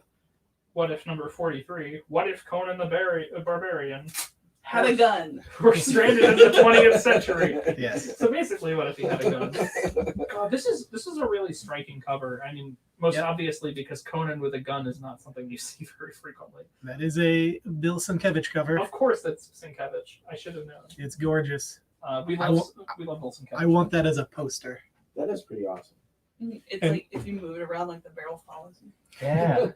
What If number 43. What if Conan the Barbarian had a gun. We're stranded in the 20th century. Yes. So basically, what if he had a gun? God, this is a really striking cover. I mean, most obviously because Conan with a gun is not something you see very frequently. That is a Bill Sienkiewicz cover. Of course, that's Sienkiewicz. I should have known. It's gorgeous. We love Bill Sienkiewicz. I want that as a poster. That is pretty awesome. It's And- like if you move it around, like the barrel follows you. Yeah.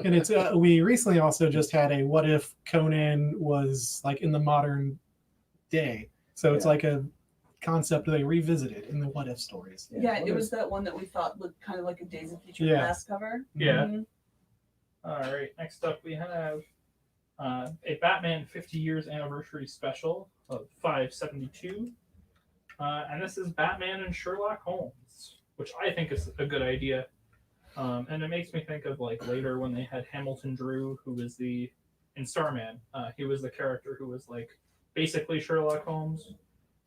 And it's we recently also just had a what if Conan was like in the modern day. So it's Yeah. like a concept they revisited in the what if stories. Yeah, it was that one that we thought looked kind of like a Days of Future Yeah. Past cover. Yeah. Mhm. All right. Next up, we have a Batman 50 years anniversary special of 572, and this is Batman and Sherlock Holmes, which I think is a good idea. And it makes me think of like later when they had Hamilton Drew, who was in Starman. He was the character who was like basically Sherlock Holmes,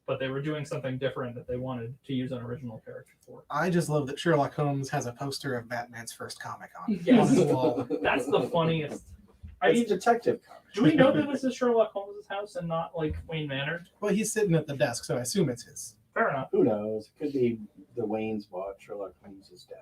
but they were doing something different that they wanted to use an original character for. I just love that Sherlock Holmes has a poster of Batman's first comic on Yes. his wall. That's the funniest. I It's mean, detective comic. do we know that this is Sherlock Holmes' house and not like Wayne Manor? Well, he's sitting at the desk, so I assume it's his. Fair enough. Who knows? It could be the Wayne's bought Sherlock Holmes' desk and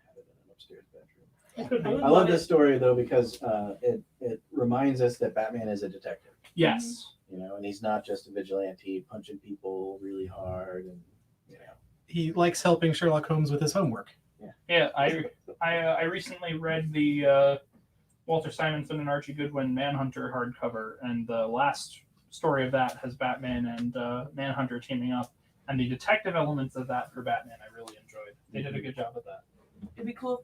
had it in an upstairs bedroom. It could be. I love this story though because it reminds us that Batman is a detective, Yes. you know, and he's not just a vigilante punching people really hard, and you know. He likes helping Sherlock Holmes with his homework. Yeah, I recently read the Walter Simonson and Archie Goodwin Manhunter hardcover, and the last story of that has Batman and Manhunter teaming up, and the detective elements of that for Batman I really enjoyed. They did a good job of that. It'd be cool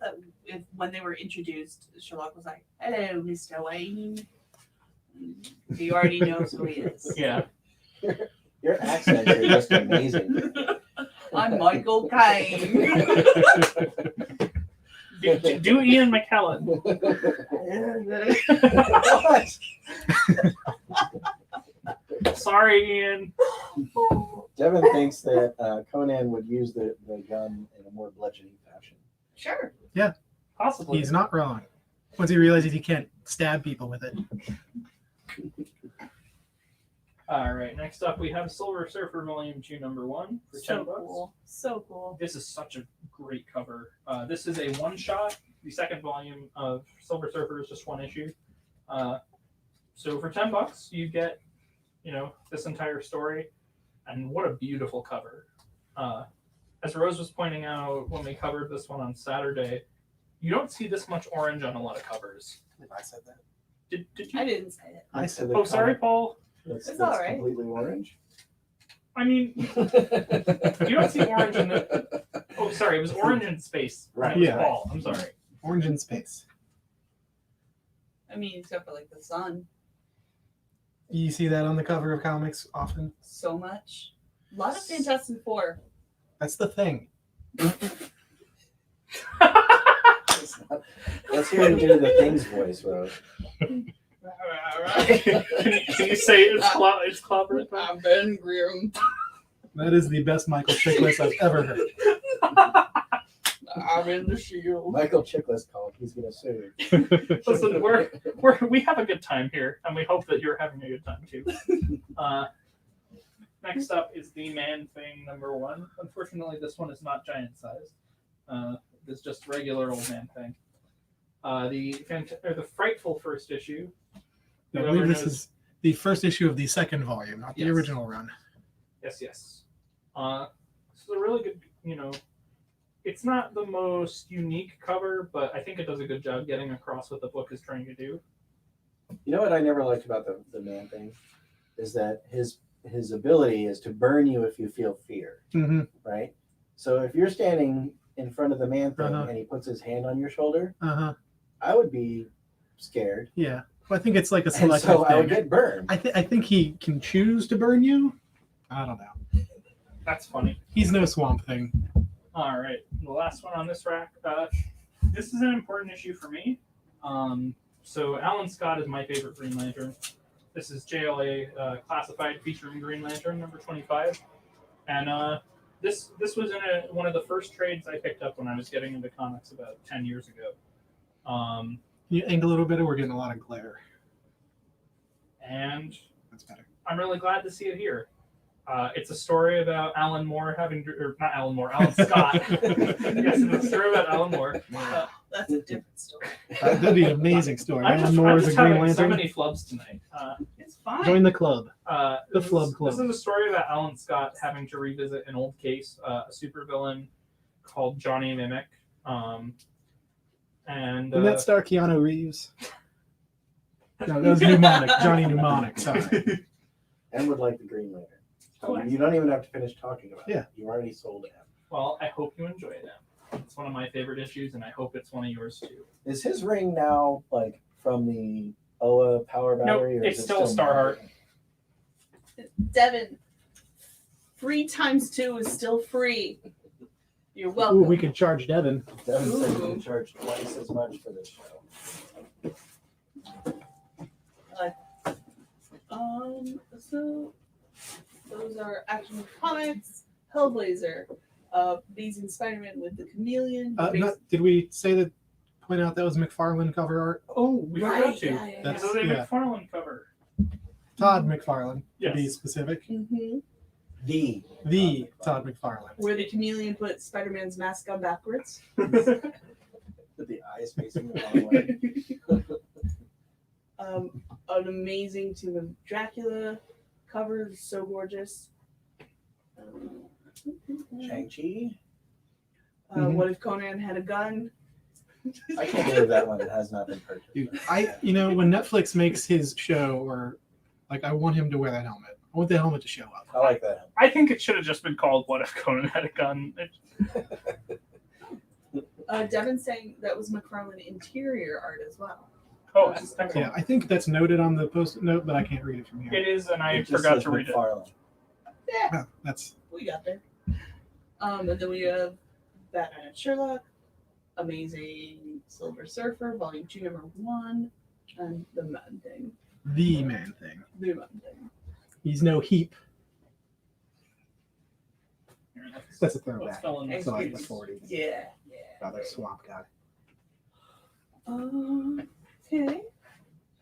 if when they were introduced, Sherlock was like, "Hello, Mr. Wayne." He already knows who he is. Yeah. Your accents are just amazing. I'm Michael Caine. Do Ian McKellen. What? Sorry, Ian. Devin thinks that Conan would use the gun in a more bludgeoning fashion. Sure. Possibly. He's not wrong. Once he realizes he can't stab people with it. All right. Next up, we have Silver Surfer Volume 2, Number 1 for $10. So cool. So cool. This is such a great cover. This is a one-shot. The second volume of Silver Surfer is just one issue. So for $10, you get, this entire story, and what a beautiful cover. As Rose was pointing out when we covered this one on Saturday, you don't see this much orange on a lot of covers. I said that. Did you? I didn't say it. I said Oh, sorry, Paul. That's all right. completely orange. I mean, you don't see orange in the. Oh, sorry, it was orange in space. Right. It was Yeah. Paul. I'm sorry. Orange in space. I mean, except for like the sun. You see that on the cover of comics often. So much. A lot of Fantastic Four. That's the thing. Let's hear him do the Things voice, Rose. Can you say it's clobber? I'm Ben Grimm. That is the best Michael Chiklis I've ever heard. I'm in the shield. Michael Chiklis called. He's gonna sue. Listen, we have a good time here, and we hope that you're having a good time too. Next up is the Man Thing number 1. Unfortunately, this one is not giant sized. It's just regular old Man Thing. The frightful first issue. I Whoever believe this knows- is the first issue of the second volume, not the Yes. original run. Yes. This is a really good. It's not the most unique cover, but I think it does a good job getting across what the book is trying to do. You know what I never liked about the Man Thing is that his ability is to burn you if you feel fear, Mm-hmm. right? So if you're standing in front of the Man Thing Uh-huh. and he puts his hand on your shoulder, Uh-huh. I would be scared, Yeah. Well, I think it's like a and selective so I would thing. get burned. I think he can choose to burn you. I don't know. That's funny. He's no Swamp Thing. All right, the last one on this rack. This is an important issue for me. So Alan Scott is my favorite Green Lantern. This is JLA Classified featuring Green Lantern number 25, and this was in one of the first trades I picked up when I was getting into comics about 10 years ago. Can you angle a little bit, or we're getting a lot of glare? And That's better. I'm really glad to see it here. It's a story about Alan Moore having, or not Alan Moore, Alan Scott. Yes, it's a story about Alan Moore. That's a different story. That'd be an amazing story. I'm Alan Moore is a just Green having so Lantern. many flubs tonight. It's fine. Join the club. The This Flub is- Club. This is a story about Alan Scott having to revisit an old case, a supervillain called Johnny Mimic. And Didn't that star Keanu Reeves? No, that was Mnemonic. Johnny Mnemonic. Sorry. And would like the Green Lantern. So Cool. you don't even have to finish talking about Yeah. it. You already sold it. well, I hope you enjoy them. It's one of my favorite issues, and I hope it's one of yours too. Is his ring now like from the Oa power battery? Nope, or it's is it still Starheart. Devin, 3 times 2 is still free. You're Ooh, welcome. we could charge Devin. Devin said you Ooh. can charge twice as much for this show. So those are Action Comics, Hellblazer, Amazing Spider-Man with the Chameleon. Did we say that? Point out that was McFarlane cover art. Oh, we forgot to. Yeah. That's- This is a yeah. McFarlane cover. Todd McFarlane, to be Yes. specific. Mm-hmm. The Todd McFarlane. Where the Chameleon put Spider-Man's mask on backwards. With the eyes facing the wrong way. An amazing Tomb of Dracula cover, so gorgeous. Shang-Chi? Mhm. What if Conan had a gun? I can't believe that one has not been purchased. Dude, when Netflix makes his show, or like, I want him to wear that helmet. I want the helmet to show up. I like that. I think it should have just been called "What If Conan Had a Gun." Devin's saying that was McFarlane interior art as well. Oh, that's excellent. Yeah, I think that's noted on the post note, but I can't read it from here. It is, and I It just forgot says to read it. McFarlane. Yeah, Oh, that's we got there. And then we have Batman and Sherlock, Amazing Silver Surfer, Volume 2, Number 1, and The Man Thing. the man thing. The Man Thing. He's no heap. Here, let's- That's a let's throwback. fill in Thanks, this So like the piece. 40s. Yeah. Other swamp guy. Okay.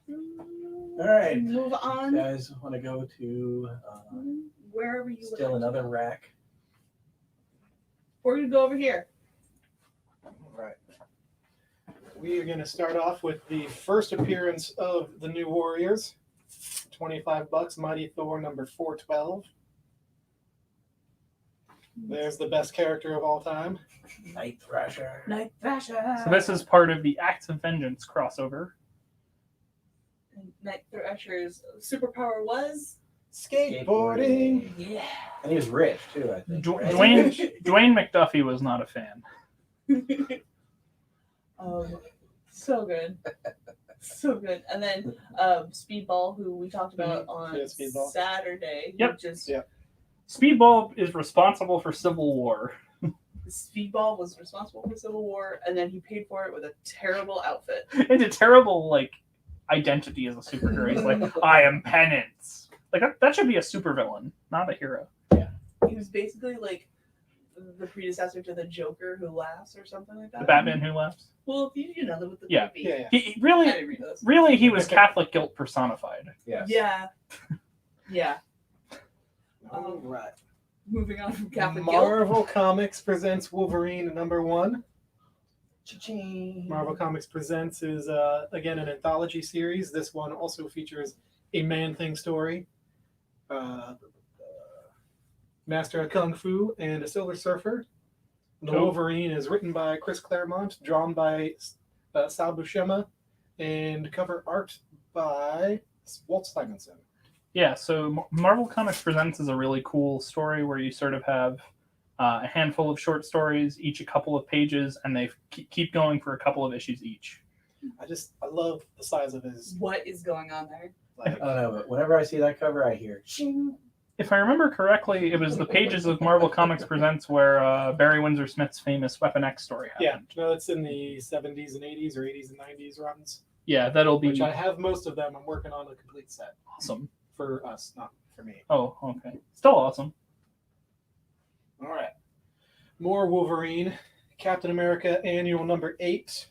All right. Move You on. guys want to go to Wherever you would still like to another go. rack? We're gonna go over here. Right. We are going to start off with the first appearance of the New Warriors. $25, Mighty Thor number 412. There's the best character of all time. Night Thrasher. Night Thrasher. So this is part of the Acts of Vengeance crossover. And Night Thrasher's superpower was Skateboarding. yeah. And he was rich too, I think. right? Dwayne McDuffie was not a fan. So good. So good. And then Speedball, who we talked about on Yeah, Speedball. Saturday. Yep. Which is Yeah. Speedball is responsible for Civil War. Speedball was responsible for Civil War, and then he paid for it with a terrible outfit. It's a terrible identity as a superhero. He's like, I am penance. That should be a supervillain, not a hero. He was basically like the predecessor to the Joker who laughs or something like that. The Batman who laughs. Well, you know with the Yeah. baby. Yeah. He I really, didn't read those. really, he was Catholic guilt personified. Yes. Yeah. Yeah. All right. Moving on from Catholic guilt. Marvel Comics presents Wolverine number 1. Cha-ching. Marvel Comics Presents is, again, an anthology series. This one also features a Man-Thing story, Master of Kung Fu, and a Silver Surfer. The Cool. Wolverine is written by Chris Claremont, drawn by Sal Buscema, and cover art by Walt Simonson. Yeah, so Marvel Comics Presents is a really cool story where you sort of have a handful of short stories, each a couple of pages, and they keep going for a couple of issues each. I love the size of his. What is going on there? I don't know, but whenever I see that cover, I hear ching. If I remember correctly, it was the pages of Marvel Comics Presents where Barry Windsor Smith's famous Weapon X story Yeah, happened. no, it's in the 70s and 80s or 80s and 90s runs, Yeah, that'll be which I have most of them. I'm working on a complete set awesome. for us, not for me. Oh, okay. Still awesome. All right. More Wolverine. Captain America Annual number 8.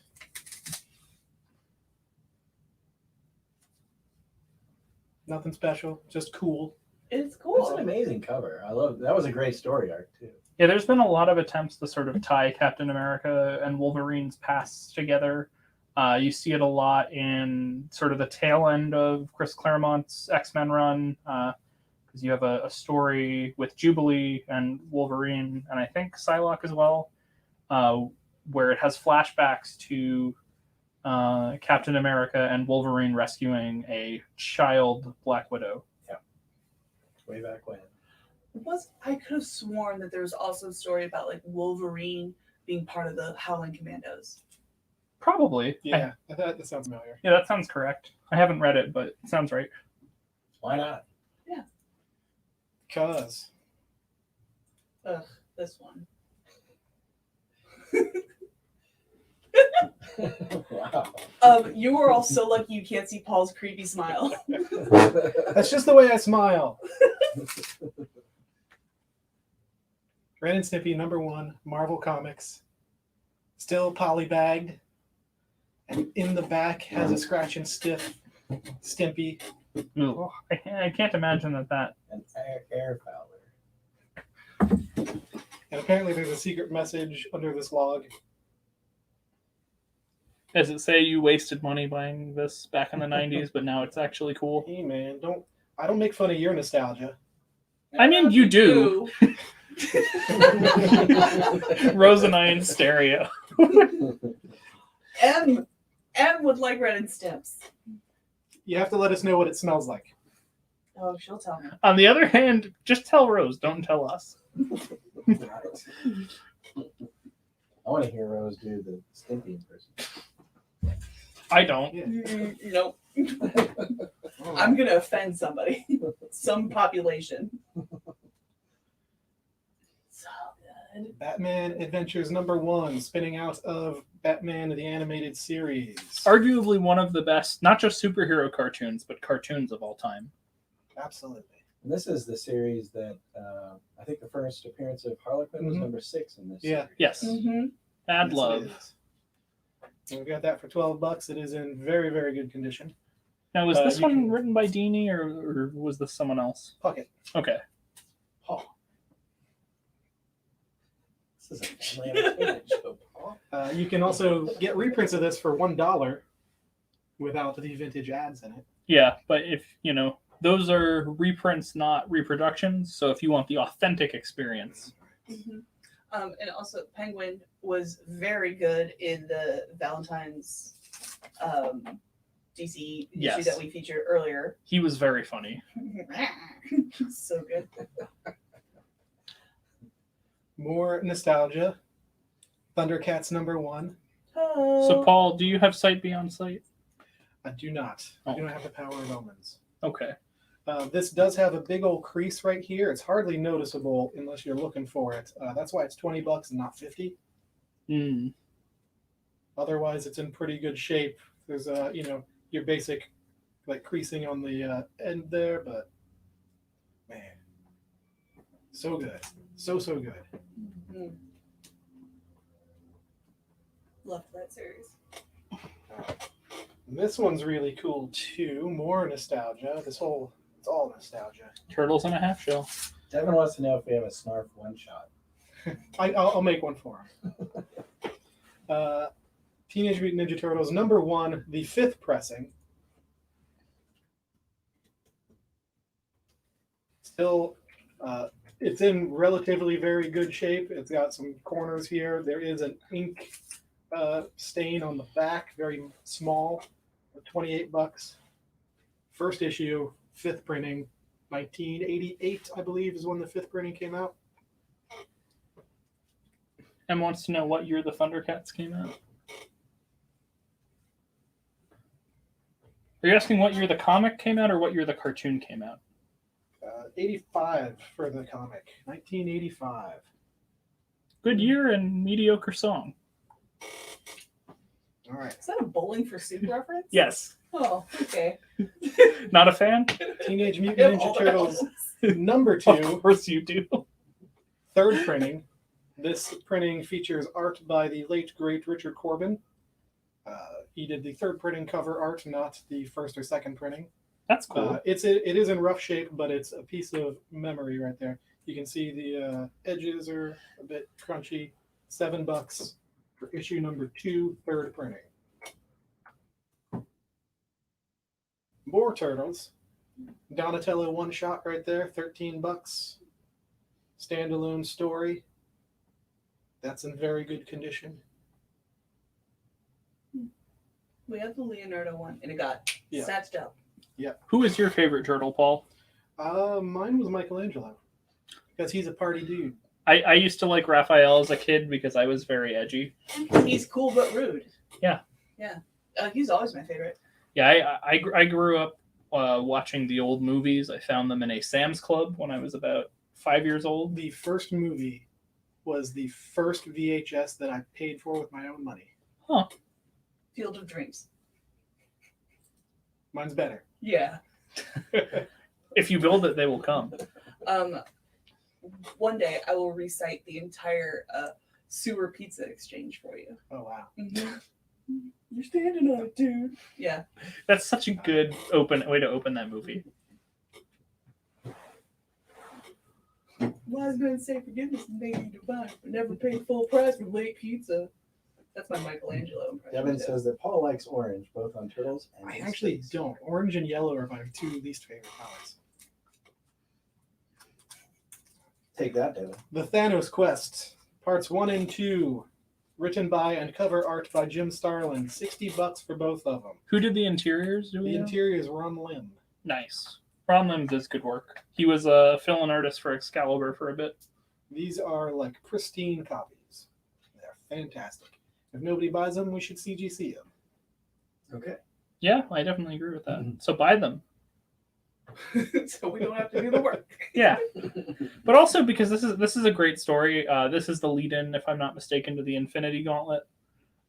Nothing special, just cool. It's That's cool. an amazing cover. I love that. Was a great story arc too. Yeah, there's been a lot of attempts to sort of tie Captain America and Wolverine's pasts together. You see it a lot in sort of the tail end of Chris Claremont's X-Men run, because you have a story with Jubilee and Wolverine, and I think Psylocke as well, where it has flashbacks to Captain America and Wolverine rescuing a child Black Widow. Way back when. I could have sworn that there was also a story about like Wolverine being part of the Howling Commandos. Probably. Yeah, that sounds familiar. Yeah, that sounds correct. I haven't read it, but it sounds right. Why not? Cause Ugh, this one. Wow. You are all so lucky you can't see Paul's creepy smile. that's just the way I smile. Ren and Stimpy #1, Marvel Comics. Still polybagged. And in the back has a scratch and stiff Stimpy. Ooh, I can't imagine that. An air fowler. And apparently there's a secret message under this log. Does it say you wasted money buying this back in the 90s, but now it's actually cool? Hey man, I don't make fun of your nostalgia. I mean, you do. Rose and I in stereo. M would like Red and Stimps. You have to let us know what it smells like. Oh, she'll tell me. On the other hand, just tell Rose, don't tell us. Right. I want to hear Rose do the Stimpy impersonation. I don't. Nope. I'm gonna offend somebody. Some population. So good. Batman Adventures #1, spinning out of Batman the Animated Series. Arguably one of the best, not just superhero cartoons, but cartoons of all time. Absolutely. And this is the series that I think the first appearance of Harlequin was Mhm. #6 in this. Yeah. Series. Yes. Mm-hmm. Bad Yes, it love. is. And we got that for $12. It is in very, very good condition. Now, was this you one can- written by Dini or was this someone else? Puckett. Okay. Paul. This is a family entertainment show, Paul. You can also get reprints of this for $1 without the vintage ads in it. Yeah, but if, those are reprints, not reproductions. So if you want the authentic experience. Mm-hmm. And also, Penguin was very good in the Valentine's DC Yes. issue that we featured earlier. He was very funny. So good. More nostalgia. Thundercats #1. So, Paul, do you have Sight Beyond Sight? I do not. I do not have the power of omens. Okay. This does have a big old crease right here. It's hardly noticeable unless you're looking for it. That's why it's $20 and not 50. Mm. Otherwise, it's in pretty good shape. There's your basic like creasing on the end there, but man, so good, so good. Mm-hmm. Loved that series. This one's really cool too. More nostalgia. It's all nostalgia. Turtles in a Half Shell. Devin wants to know if we have a Snarf one shot. I'll make one for him. Teenage Mutant Ninja Turtles #1, the 5th pressing. Still, it's in relatively very good shape. It's got some corners here. There is an ink stain on the back, very small, for $28. First issue, 5th printing, 1988, I believe, is when the 5th printing came out. And wants to know what year the Thundercats came out. Are you asking what year the comic came out or what year the cartoon came out? 85 for the comic, 1985. Good year and mediocre song. All right. Is that a Bowling for Soup reference? Yes. Oh, okay. Not a fan? Teenage I have Mutant all Ninja the Turtles bells. #2, Of course you do. 3rd printing. This printing features art by the late, great Richard Corbin. He did the 3rd printing cover art, not the 1st or 2nd printing. That's cool. It is in rough shape, but it's a piece of memory right there. You can see the edges are a bit crunchy. $7 for issue number 2, third printing. More turtles. Donatello one shot right there, $13. Standalone story. That's in very good condition. We have the Leonardo one, and it got Yeah. snatched up. Who is your favorite turtle, Paul? Mine was Michelangelo because he's a party dude. I used to like Raphael as a kid because I was very edgy. He's cool but rude. Yeah. Yeah. He's always my favorite. Yeah, I grew up watching the old movies. I found them in a Sam's Club when I was about 5 years old. The first movie was the first VHS that I paid for with my own money. Field of Dreams. Mine's better. Yeah. If you build it, they will come. One day I will recite the entire sewer pizza exchange for you. Oh, wow. Mm-hmm. You're standing on it, dude. Yeah. That's such a good way to open that movie. Wise men say forgiveness is made divine, but never pay full price for late pizza. That's my Michelangelo impression. Devin too. says that Paul likes orange, both on turtles and I in actually space. don't. Orange and yellow are my 2 least favorite colors. Take that, Devin. The Thanos Quest, parts 1 and 2, written by and cover art by Jim Starlin. $60 for both of them. Who did the interiors? Do we The know? interior is Ron Lim. Nice. Ron Lim does good work. He was a fill-in artist for Excalibur for a bit. These are like pristine copies. They're fantastic. If nobody buys them, we should CGC them. Okay. Yeah, I definitely agree with that. So buy them. So we don't have to do the work. Yeah, but also because this is a great story. This is the lead-in, if I'm not mistaken, to the Infinity Gauntlet.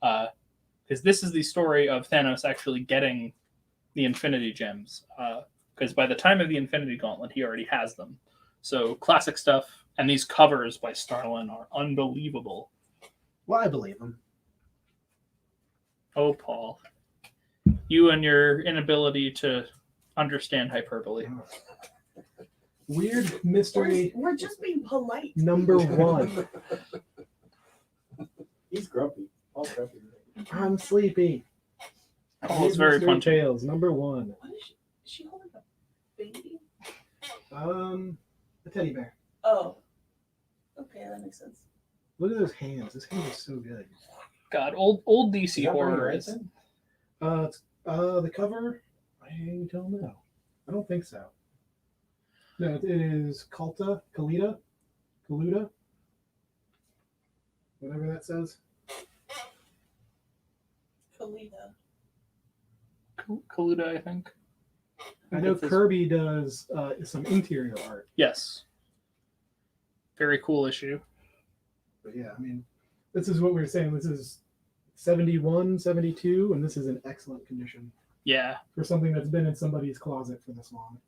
Because this is the story of Thanos actually getting the Infinity Gems. Because by the time of the Infinity Gauntlet, he already has them. So classic stuff, and these covers by Starlin are unbelievable. Well, I believe them. Oh, Paul, you and your inability to understand hyperbole. Weird mystery We're just being polite. number 1. He's grumpy. Paul's grumpy. I'm sleepy. Paul Weird is very Mystery punchy. Tales, number 1. What is she holding a baby? A teddy bear. Oh. Okay, that makes sense. Look at those hands. His hands are so good. God, old Is DC that what he horror writes is. in? The cover, I don't know. I don't think so. No, it is Kalita, whatever that says. Kalita. Kaluta, I think. I know This is- Kirby does some interior art, Yes. Very cool issue. but yeah, I mean, this is what we were saying. This is 71, 72, and this is in excellent condition Yeah. for something that's been in somebody's closet for this long.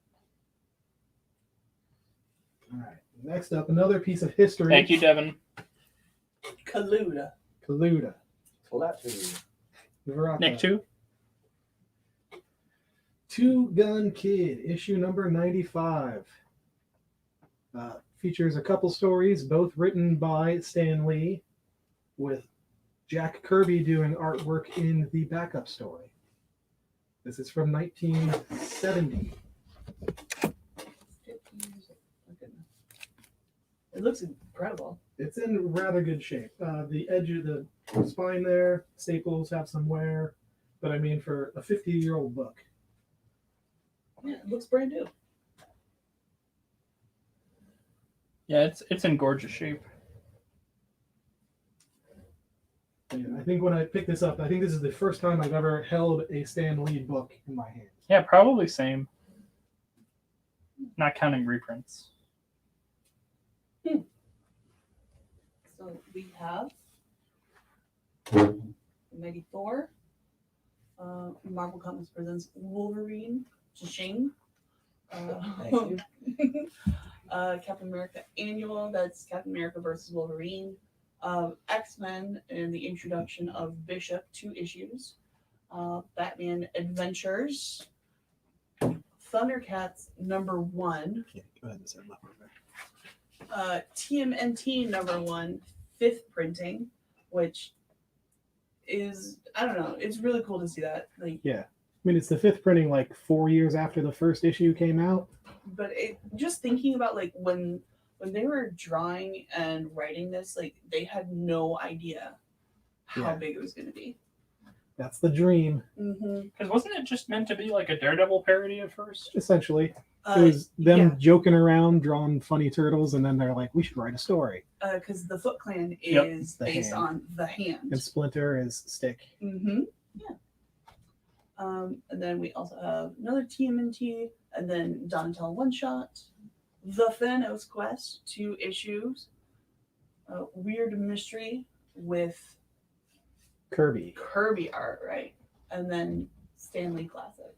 All right, next up, another piece of history. Thank you, Devin. Kaluta. Kaluta. Kalatu. Virata. Nick, too? Two Gun Kid, issue number 95. Features a couple stories, both written by Stan Lee, with Jack Kirby doing artwork in the backup story. This is from 1970. It looks incredible. It's in rather good shape. The edge of the spine there, staples have some wear, but I mean, for a 50-year-old book. Yeah, it looks brand new. Yeah, it's in gorgeous shape. And I think when I picked this up, I think this is the first time I've ever held a Stan Lee book in my hands. Yeah, probably same. Not counting reprints. So we have Mighty Thor. Marvel Comics presents Wolverine, Shing. Thank Captain America Annual, that's Captain America versus Wolverine. X-Men and the introduction of Bishop, 2 issues. Batman Adventures, Thundercats #1, Yeah, go ahead and set them up over there. TMNT #1, 5th printing, which is, I don't know, it's really cool to see that. Like, Yeah. I mean, it's the 5th printing, like 4 years after the first issue came out. but just thinking about like when they were drawing and writing this, like they had no idea how Yeah. big it was going to be. That's the dream, Because wasn't it just meant to be like a Daredevil parody at first? essentially. It was them yeah, joking around, drawing funny turtles, and then they're like, we should write a story. because the Foot Clan Yep. is The based Hand. on the Hand. And Splinter is Stick. Yeah. And then we also have another TMNT, and then Donatello one shot, the Thanos Quest, 2 issues, Weird Mystery with Kirby. Kirby art, right? And then Stanley Classic.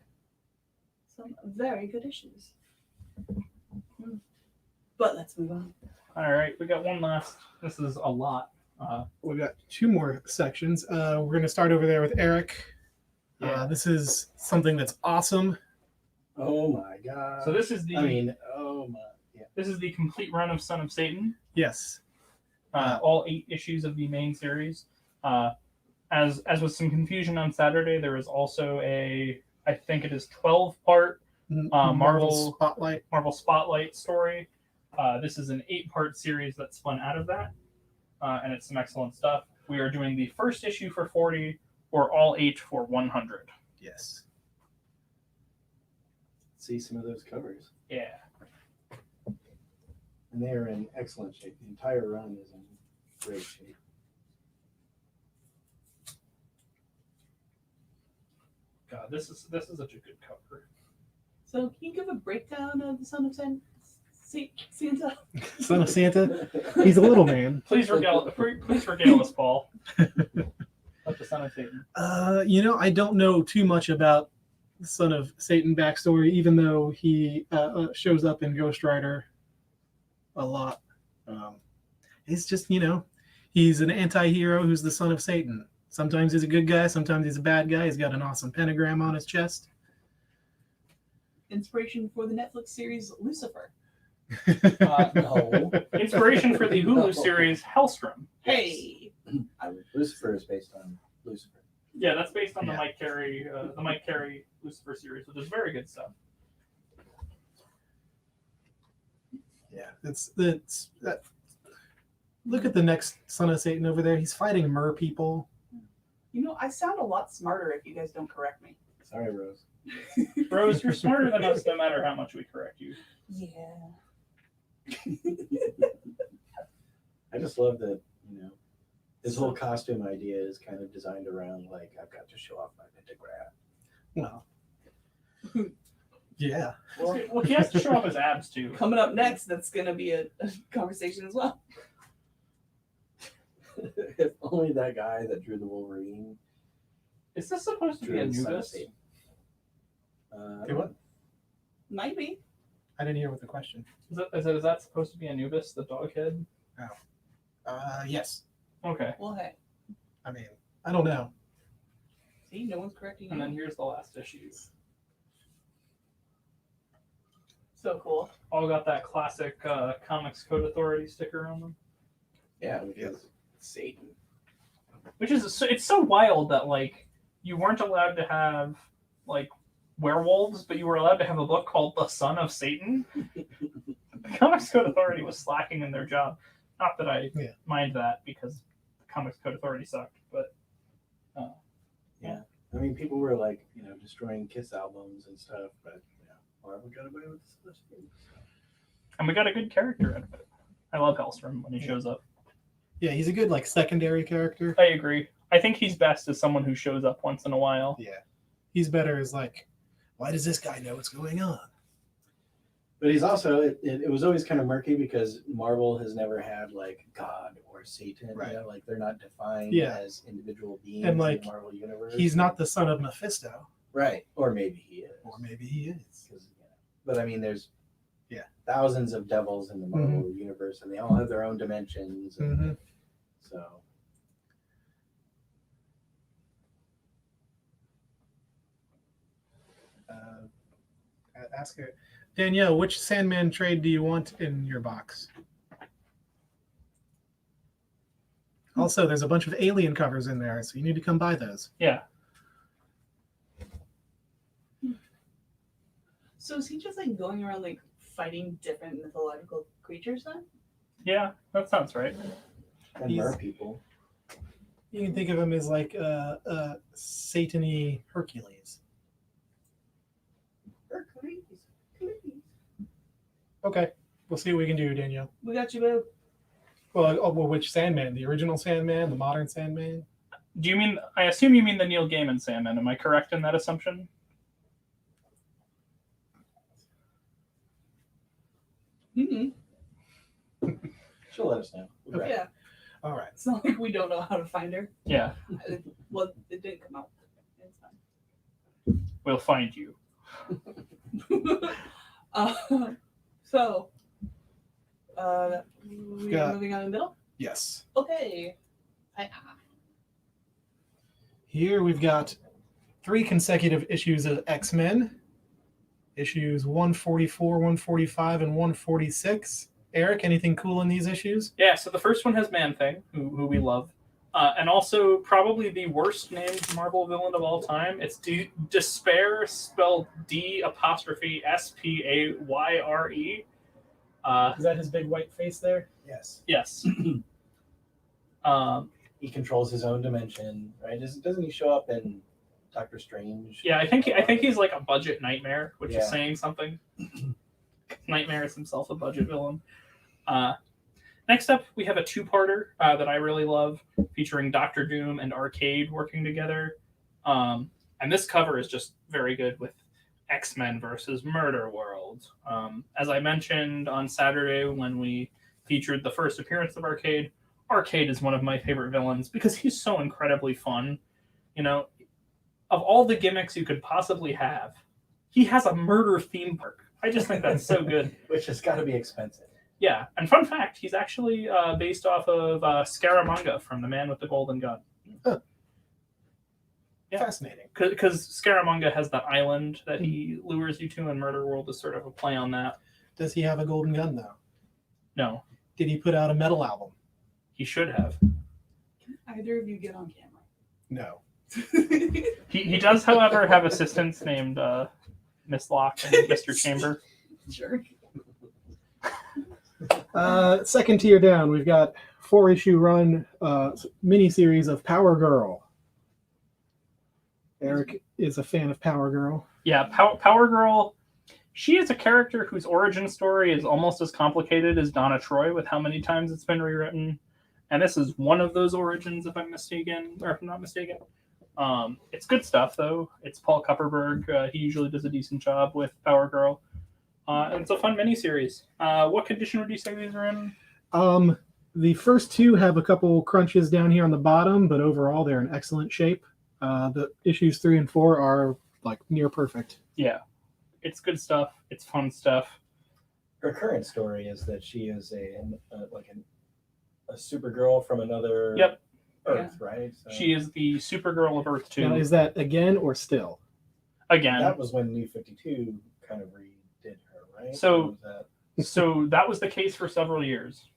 Some very good issues. But let's move on. All right, we got one last. This is a lot. We've got 2 more sections. We're going to start over there with Eric. Yeah. This is something that's awesome. Oh my god. So this is the oh my. Yeah. this is the complete run of Son of Satan. Yes. All 8 issues of the main series. As with some confusion on Saturday, there is also I think it is 12-part Marvel Spotlight story. This is an 8-part series that spun out of that, and it's some excellent stuff. We are doing the first issue for 40, or all 8 for 100. Yes. See some of those covers. Yeah. And they are in excellent shape. The entire run is in great shape. God, this is such a good cover. So can you give a breakdown of the Son of Santa? Son of Santa. He's a little man. Please regale us, Paul. Of the Son of Satan. I don't know too much about the Son of Satan backstory, even though he shows up in Ghost Rider a lot. He's just, he's an anti-hero who's the son of Satan. Sometimes he's a good guy, sometimes he's a bad guy. He's got an awesome pentagram on his chest. Inspiration for the Netflix series Lucifer. No. Inspiration for the Hulu series Hellstrom. Hey. Lucifer is based on Lucifer. Yeah, that's based on Yeah. the Mike Carey Lucifer series, which is very good stuff. Yeah, it's that. Look at the next Son of Satan over there. He's fighting mer people. I sound a lot smarter if you guys don't correct me. Sorry, Rose. Rose, you're smarter than us no matter how much we correct you. Yeah. I just love that, his whole costume idea is kind of designed around like I've got to show off my pentagram. Well, yeah. Well, he has to show off his abs too. Coming up next, that's going to be a conversation as well. If only that guy that drew the Wolverine Is this supposed to be drew the Son of Anubis? Satan. Do what? Might be. I didn't hear what the question. Is that supposed to be Anubis, the dog head? Yes. Okay. Well, hey. I mean, I don't know. See, no one's correcting you. And then here's the last issue. So cool. All got that classic Comics Code Authority sticker on them. Yeah, because Satan. Which is it's so wild that like you weren't allowed to have like werewolves, but you were allowed to have a book called The Son of Satan. The Comics Code Authority was slacking in their job. Not that I mind that because the Comics Code Authority sucked, but I mean, people were like, destroying Kiss albums and stuff, but Marvel got away with this. and we got a good character out of it. I love Hellstrom when he shows up. Yeah, he's a good secondary character. I agree. I think he's best as someone who shows up once in a while. Yeah, he's better as why does this guy know what's going on? But he's also, it was always kind of murky because Marvel has never had God or Satan. Right. They're not defined Yeah. as individual beings And, in the Marvel universe. He's not the son of Mephisto. Right. Or maybe he is. Or maybe he is. 'Cause, but I mean, there's Yeah. thousands of devils in the Marvel universe, and they all have their own dimensions. And Mm-hmm. so. ask her. Danielle, which Sandman trade do you want in your box? Also, there's a bunch of alien covers in there, so you need to come buy those. Yeah. So is he just like going around like fighting different mythological creatures then? Yeah, that sounds right. And mer people. You can think of him as like Satan-y Hercules. Hercules. Okay, we'll see what we can do, Danielle. We got you, boo. Well, which Sandman? The original Sandman? The modern Sandman? Do you mean? I assume you mean the Neil Gaiman Sandman. Am I correct in that assumption? Mm-hmm. She'll let us know. Okay. Yeah. All right. It's not like we don't know how to find her. Yeah, Well, it didn't come out. It's we'll find you. fine. So, we're Got- moving on in the middle? Yes. Okay. Here we've got 3 consecutive issues of X-Men. Issues 144, 145, and 146. Eric, anything cool in these issues? Yeah. So the first one has Man Thing, who we love, and also probably the worst named Marvel villain of all time. It's Despair, spelled D''SPAYRE. Is that his big white face there? Yes. Yes. He controls his own dimension, right? Doesn't he show up in Doctor Strange? Yeah, I think he's like a budget nightmare, which is saying something. Nightmare is himself a budget villain. Next up, we have a 2-parter that I really love, featuring Doctor Doom and Arcade working together. And this cover is just very good with X-Men versus Murder World. As I mentioned on Saturday when we featured the first appearance of Arcade, Arcade is one of my favorite villains because he's so incredibly fun. You know, of all the gimmicks you could possibly have, he has a murder theme park. I just think that's so good. Which has got to be expensive. Yeah, and fun fact, he's actually based off of Scaramanga from The Man with the Golden Gun. Huh. Yeah. Fascinating. Because Scaramanga has that island that he lures you to, and Murder World is sort of a play on that. Does he have a golden gun, though? No, Did he put out a metal album? he should have. Can either of you get on camera? No. He does, however, have assistants named Miss Locke and Mr. Chamber. Sure. Second tier down, we've got 4-issue run miniseries of Power Girl. Eric is a fan of Power Girl. Yeah, Power Girl. She is a character whose origin story is almost as complicated as Donna Troy with how many times it's been rewritten. And this is one of those origins, if I'm mistaken, or if I'm not mistaken. It's good stuff, though. It's Paul Kupperberg. He usually does a decent job with Power Girl. And it's a fun miniseries. What condition would you say these are in? The first 2 have a couple crunches down here on the bottom, but overall they're in excellent shape. The issues 3 and 4 are like near perfect. Yeah. It's good stuff. It's fun stuff. Her current story is that she is a Supergirl from another Earth, right? So She is the Supergirl of Earth 2. Now, is that again or still? Again. that was when New 52 kind of redid her, right? So- Or was that... So that was the case for several years.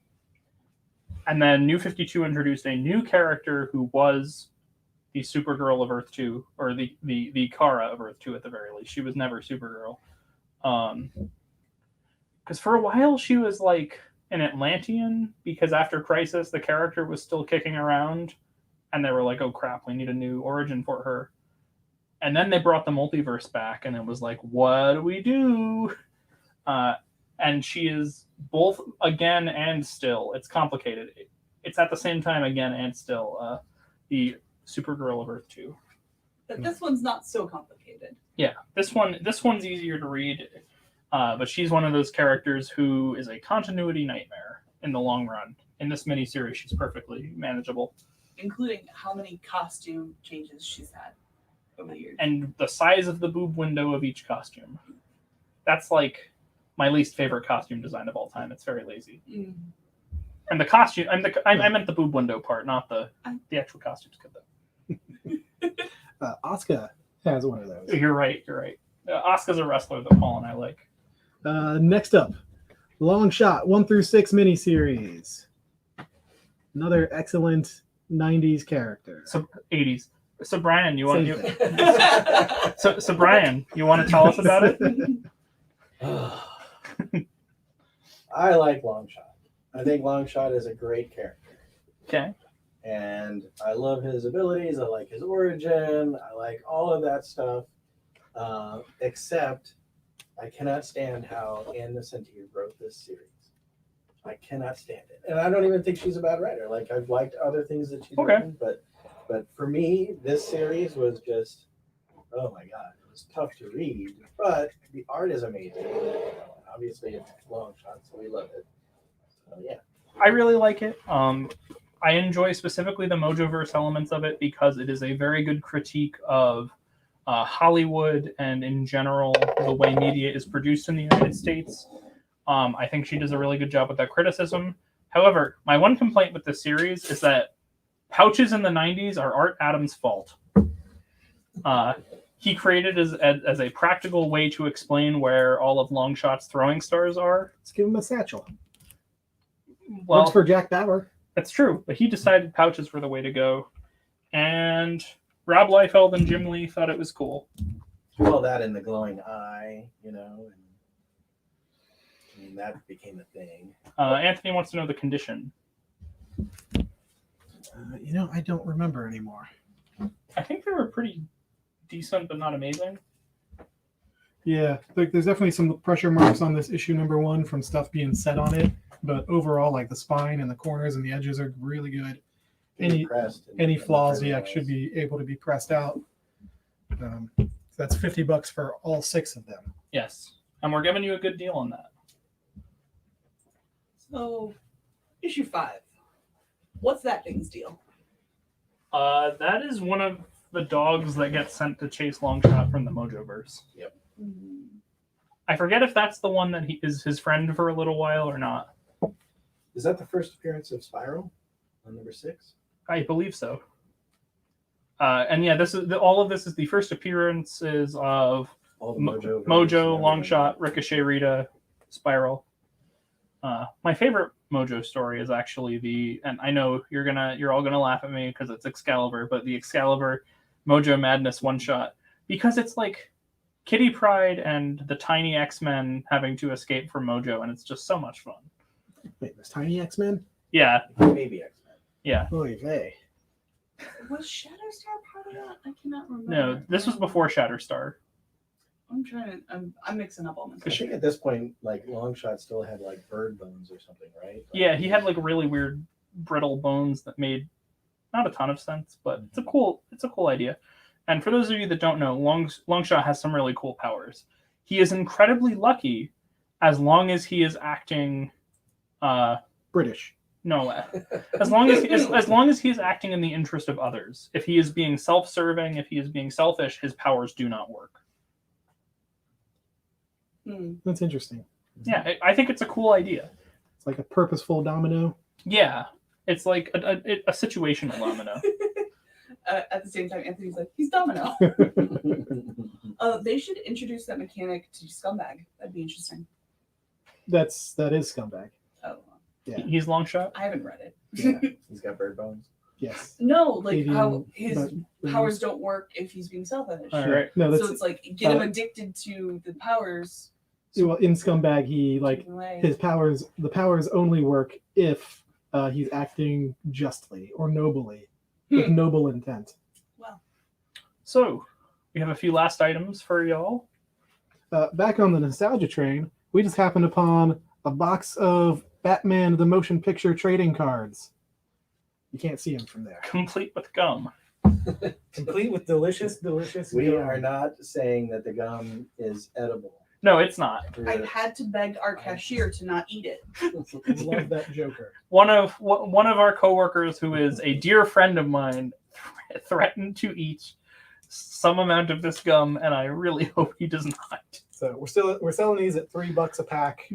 And then New 52 introduced a new character who was the Supergirl of Earth 2, or the Kara of Earth 2 at the very least. She was never Supergirl. Because for a while she was like an Atlantean, because after Crisis the character was still kicking around, and they were like, oh crap, we need a new origin for her. And then they brought the multiverse back, and it was like, what do we do? And she is both again and still. It's complicated. It's at the same time again and still the Supergirl of Earth 2. But this one's not so complicated. Yeah, this one's easier to read, but she's one of those characters who is a continuity nightmare in the long run. In this miniseries, she's perfectly manageable. Including how many costume changes she's had over the years. And the size of the boob window of each costume. That's like my least favorite costume design of all time. It's very lazy. Mm. And the costume, I meant the boob window part, not the actual costumes. Good though. Asuka has one of those. You're right. Asuka's a wrestler that Paul and I like. Next up, Long Shot 1 through 6 miniseries. Another excellent 90s character. So 80s. So Brian, you want Same to so Brian, you want to tell us about it? I like Longshot. I think Longshot is a great character. Okay. And I love his abilities. I like his origin. I like all of that stuff. Except I cannot stand how Ann Nocenti wrote this series. I cannot stand it. And I don't even think she's a bad writer. Like, I've liked other things that she's written, but for me, this series was just, oh my God, it was tough to read. But the art is amazing. Obviously, it's Long Shot, so we love it. So, yeah. I really like it. I enjoy specifically the Mojoverse elements of it because it is a very good critique of Hollywood and in general the way media is produced in the United States. I think she does a really good job with that criticism. However, my one complaint with this series is that pouches in the 90s are Art Adams' fault. He created as a practical way to explain where all of Longshot's throwing stars are. Let's give him a satchel. Well, Works for Jack Bauer. that's true, but he decided pouches were the way to go. And Rob Liefeld and Jim Lee thought it was cool. Well, that and the glowing eye, and I mean, that became a thing. Anthony wants to know the condition. I don't remember anymore. I think they were pretty decent, but not amazing. Yeah, there's definitely some pressure marks on this issue number 1 from stuff being set on it, but overall, like the spine and the corners and the edges are really good. Any flaws, should be able to be pressed out. So that's $50 for all 6 of them. Yes, and we're giving you a good deal on that. So, issue 5. What's that thing's deal? That is one of the dogs that gets sent to chase Longshot from the Mojoverse. Yep. I forget if that's the one that he is his friend for a little while or not. Is that the first appearance of Spiral on number 6? I believe so. And yeah, all of this is the first appearances of All the Mojo, Longshot, Ricochet, Rita, Spiral. My favorite Mojo story is actually and I know you're all gonna laugh at me because it's Excalibur, but the Excalibur Mojo Madness one shot, because it's like Kitty Pryde and the tiny X-Men having to escape from Mojo, and it's just so much fun. Wait, there's Tiny X-Men? Yeah. Baby X-Men. Yeah. Oy vey. Was Shatterstar part of that? I cannot remember. No, this was before Shatterstar. I'm mixing up all my I think at this point, like, Longshot still had like bird bones or something, right? Yeah, he had like really weird brittle bones that made not a ton of sense, but it's a cool idea. And for those of you that don't know, Longshot has some really cool powers. He is incredibly lucky as long as he is acting British. No, as long as he is acting in the interest of others. If he is being self-serving, if he is being selfish, his powers do not work. That's interesting. Yeah, I think it's a cool idea. It's like a purposeful domino. Yeah, it's like a situational domino. At the same time, Anthony's like, he's Domino. They should introduce that mechanic to Scumbag. That'd be interesting. That is Scumbag. Oh, Yeah. He's Longshot. I haven't read it. Yeah, he's got bird bones. Yes. No, like Avian, how his but- powers don't work if he's being selfish. All right. No, that's So it's like get him addicted to the powers. well, in Scumbag, he like Away. his powers. The powers only work if he's acting justly or nobly, with noble intent. Well, So we have a few last items for y'all. Back on the nostalgia train, we just happened upon a box of Batman the Motion Picture trading cards. You can't see them from there. Complete with gum. Complete with delicious We gum. are not saying that the gum is edible. No, it's not. I had to beg our cashier to not eat it. Love that Joker. One of our coworkers, who is a dear friend of mine, threatened to eat some amount of this gum, and I really hope he does not. So we're selling these at $3 a pack.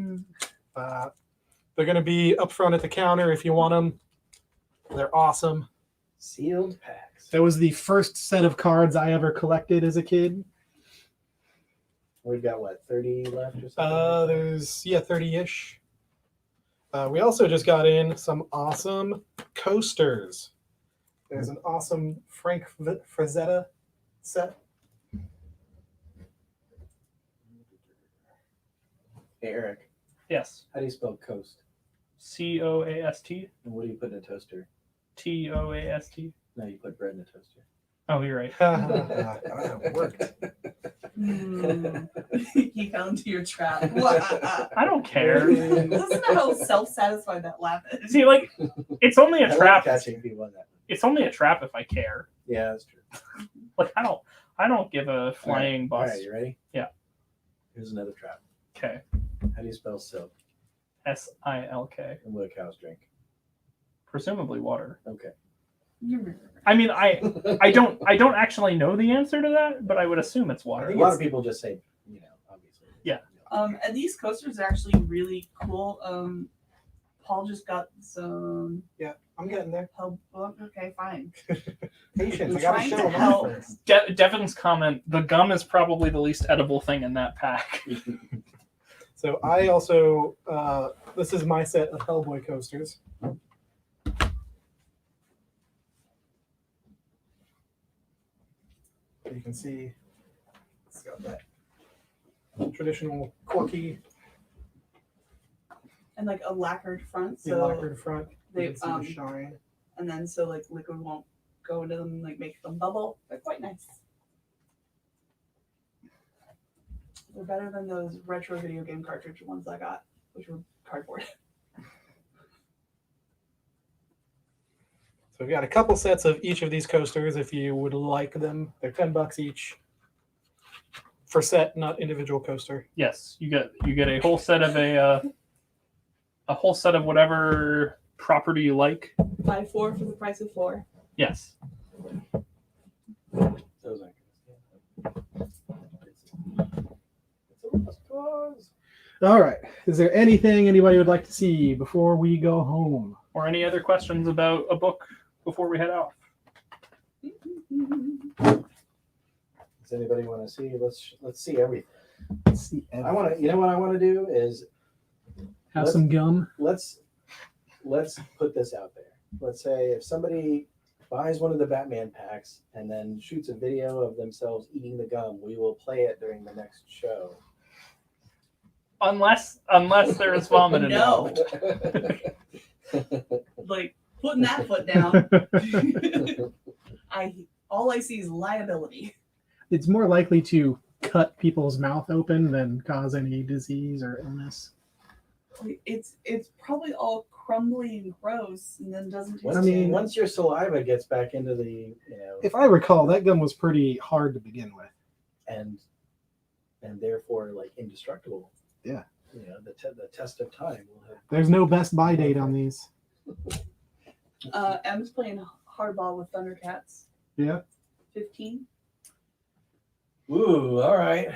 They're going to be up front at the counter if you want them. They're awesome. Sealed packs. That was the first set of cards I ever collected as a kid. We've got what, 30 left or something? There's 30-ish. We also just got in some awesome coasters. There's an awesome Frank Frazetta set. Hey, Eric, Yes. how do you spell coast? COAST. And what do you put in a toaster? TOAST. No, you put bread in a toaster. Oh, you're right. It worked. He fell into your trap. I don't care. Listen to how self-satisfied that laugh is. See, like, it's only I a like trap. catching people on that. It's only a trap if I care. Yeah, that's true. Like, I don't give a flying All bus. right, you ready? Yeah. Here's another trap. Okay. How do you spell silk? SILK. And what do cows drink? Presumably water. Okay. I mean, I don't actually know the answer to that, but I would assume it's I water. think a lot of people just say, obviously. Yeah. And these coasters are actually really cool. Paul just got some Yeah, I'm getting there. help. Okay, fine. Patience. I I'm gotta trying show to them help. off first. Devin's comment: the gum is probably the least edible thing in that pack. So I also, this is my set of Hellboy coasters. You can see it's got that traditional quirky And like a lacquered front, the so lacquered front. they You can see the shine. and then so like liquid won't go into them and like make them bubble. They're quite nice. They're better than those retro video game cartridge ones I got, which were cardboard. So we've got a couple sets of each of these coasters if you would like them. They're $10 each for set, not individual coaster. Yes, you get a whole set of a whole set of whatever property you like. Buy 4 for the price of 4. Yes. Those aren't good. All right. Is there anything anybody would like to see before we go home? Or any other questions about a book before we head out? Does anybody want to see? Let's see everything. Let's see. I want to. You know what I want to do is have some gum. let's put this out there. Let's say if somebody buys one of the Batman packs and then shoots a video of themselves eating the gum, we will play it during the next show. Unless there is vomit No. involved. Like putting that foot down. All I see is liability. It's more likely to cut people's mouth open than cause any disease or illness. It's probably all crumbly and gross, and then doesn't taste. Once, mean- once your saliva gets back into the, If I recall, that gum was pretty hard to begin with. and therefore like indestructible. Yeah. The test of time will have. There's no best buy date on these. M's playing hardball with Thundercats. Yeah. 15. Ooh, all right.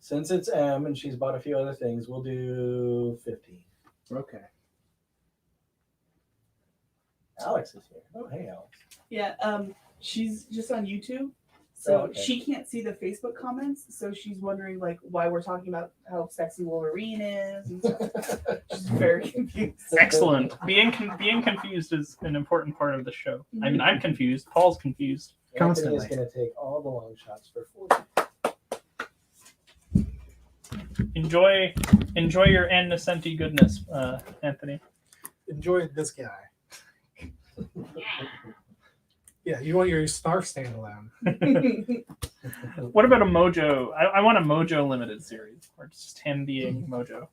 Since it's M and she's bought a few other things, we'll do 15. Okay. Alex is here. Oh, hey, Alex. Yeah. She's just on YouTube, so Oh, okay. she can't see the Facebook comments. So she's wondering like why we're talking about how sexy Wolverine is. And stuff. She's very confused. Excellent. Being confused is an important part of the show. I mean, I'm confused. Paul's confused. Anthony is Constantly. going to take all the long shots for 40. Enjoy your Ann Nesenti goodness, Anthony. Enjoy this guy. Yeah, you want your Snarf standalone. What about a Mojo? I want a Mojo limited series, or just him being Mojo.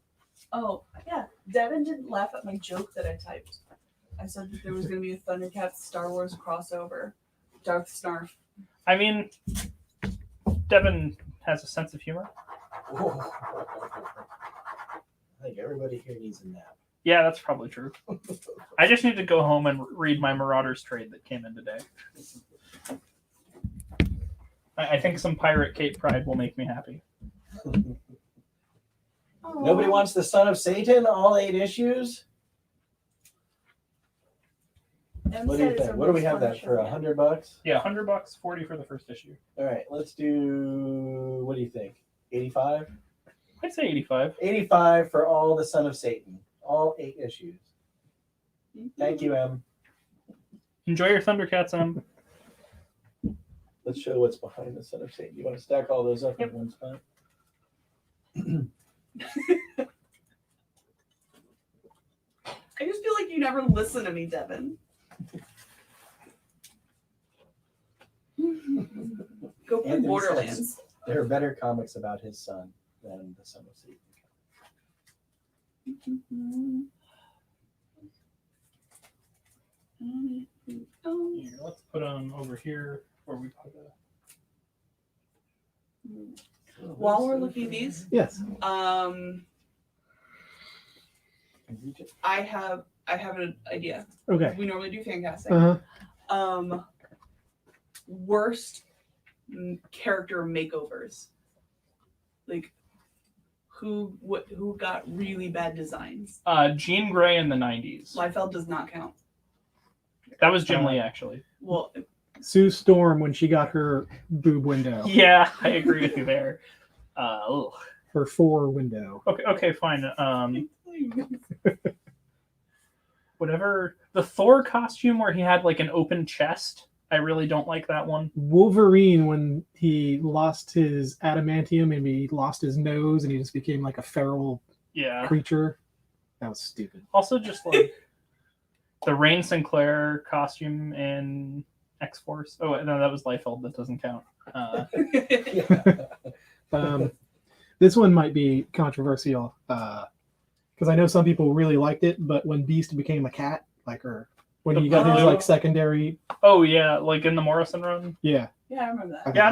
Oh yeah, Devin didn't laugh at my joke that I typed. I said that there was going to be a Thundercats Star Wars crossover. Darth Snarf. I mean, Devin has a sense of humor. I think everybody here needs a nap. Yeah, that's probably true. I just need to go home and read my Marauders trade that came in today. I think some Pirate Cape Pride will make me happy. Nobody wants the Son of Satan, all 8 issues? What do you think? What do we have that for? $100? Yeah, $100, $40 for the first issue. All right, let's do. What do do you think? 85? I'd say 85. 85 for all the Son of Satan. All 8 issues. Thank you, Em. Enjoy your Thundercats, Em. Let's show what's behind the Son of Satan. You want to stack all those up in one spot? I just feel like you never listen to me, Devin. Go play Anthony Borderlands. says there are better comics about his son than the Son of Satan. Here, let's put them over here where we put While we're looking at these, Yes. I have an idea. Okay. We normally do fan casting. Uh-huh. Worst character makeovers. Like who got really bad designs. Jean Grey in the 90s. Liefeld does not count. That was Jim Lee, actually. Well, Sue Storm when she got her boob window. Yeah, I agree with you there. Ugh. Her 4 window. Okay, fine. Whatever. The Thor costume where he had like an open chest. I really don't like that one. Wolverine when he lost his adamantium and he lost his nose and he just became like a feral creature. That was stupid. Also, just like the Rain Sinclair costume in X-Force. Oh, no, that was Liefeld. That doesn't count. This one might be controversial because I know some people really liked it, but when Beast became a cat, like when he got his like secondary. Oh yeah, like in the Morrison run. Yeah. Yeah, I remember that. Yeah, I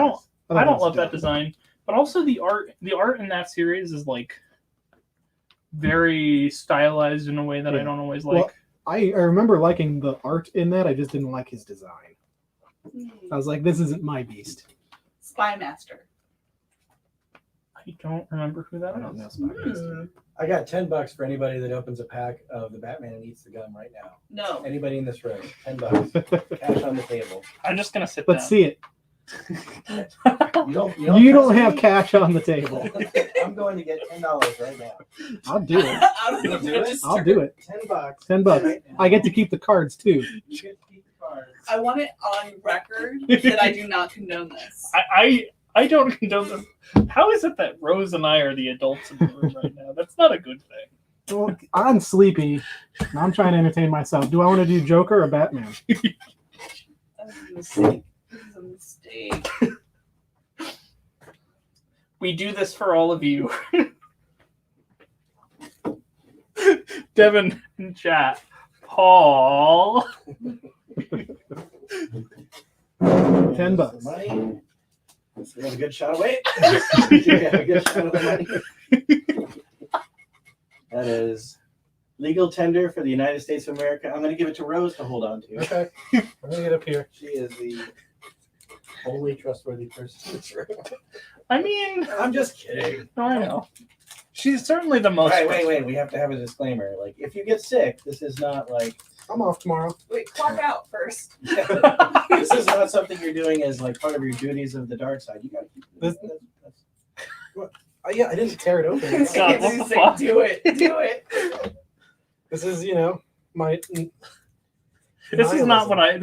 don't love that design, but also the art in that series is like very stylized in a way that I don't always like. Well, I remember liking the art in that. I just didn't like his design. I was like, this isn't my Beast. Spy Master. I don't remember who that I don't know is. Spy Master. I got $10 for anybody that opens a pack of the Batman and Eats the Gum right now. No. Anybody in this room, $10. Cash on the table. I'm just gonna sit Let's down. see it. You don't have cash on the table. I'm going to get $10 right now. I'll do it. Out of You'll the do it? register. I'll do it. $10. $10. Right now. I get to keep the cards too. You get to keep the cards. I want it on record that I do not condone this. I don't condone this. How is it that Rose and I are the adults in the room right now? That's not a good thing. Well, I'm sleepy. I'm trying to entertain myself. Do I want to do Joker or Batman? That was a mistake. This is a mistake. We do this for all of you. Devin in chat. Paul. $10. Money. This was a good shot away. Yeah, a good shot of the money. That is legal tender for the United States of America. I'm going to give it to Rose to hold on to. Okay. I'm going to get up here. She is the only trustworthy person in this room. I mean, I'm just kidding. no, I know. She's certainly the most. Wait. We have to have a disclaimer. Like, if you get sick, this is not like. I'm off tomorrow. Wait, clock out first. This is not something you're doing as like part of your duties of the dark side. You got to keep this. Oh, yeah, I didn't tear it open. God, what the fuck? Do it. Do it. This is, my. This is not what I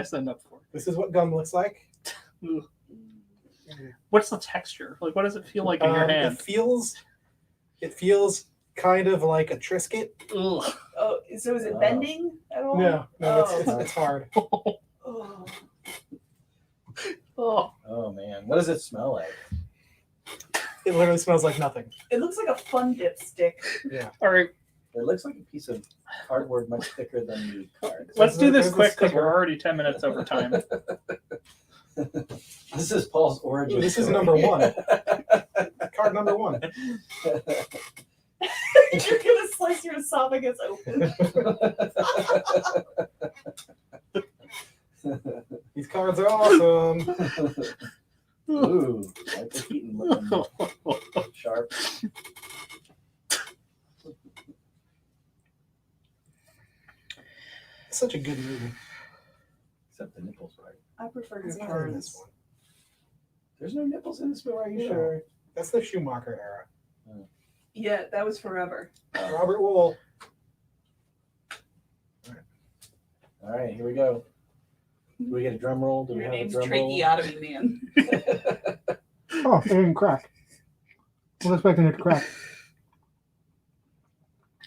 signed up for. This is what gum looks like. What's the texture? Like, what does it feel like in your hand? It feels kind of like a Triscuit. Ugh. Oh, so is it bending at all? No, Oh. it's hard. Oh. Oh. Oh man, what does it smell like? It literally smells like nothing. It looks like a fun dipstick. All right, It looks like a piece of cardboard much thicker than the card. let's do this There's a quick because sticker. we're already 10 minutes over time. This is Paul's origin. This is story. number 1. Card number 1. You're gonna slice your esophagus open. These cards are awesome. Ooh, Michael Keaton looking sharp. It's such a good movie. Except the nipples, right? I prefer It's your not in this cards. one. There's no nipples in this movie. Are you No. sure? That's the Schumacher era. Yeah, that was forever. Robert Wool. All right, here we go. Do we get a drum roll? Do we Your have a name's drum roll? Tracheotomy Man. Oh, it didn't crack. I was expecting it to crack.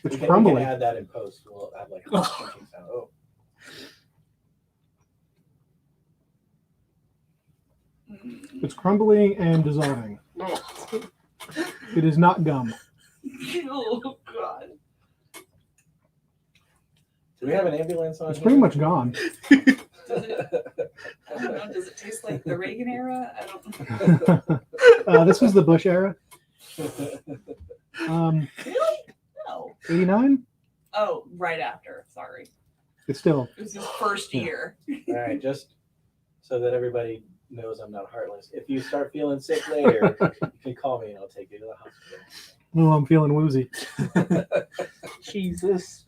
It's We can crumbling. add that in post. We'll add like a crunching sound. Oh, It's crumbling and dissolving. It is not gum. Oh God. do we have an ambulance on? It's here? pretty much gone. Does it? I don't know. Does it taste like the Reagan era? I don't know. This was the Bush era. 89? Really? No. Oh, right after. Sorry. It's still. It was his first year. All right, just so that everybody knows I'm not heartless. If you start feeling sick later, you can call me and I'll take you to the hospital. Oh, I'm feeling woozy. Jesus.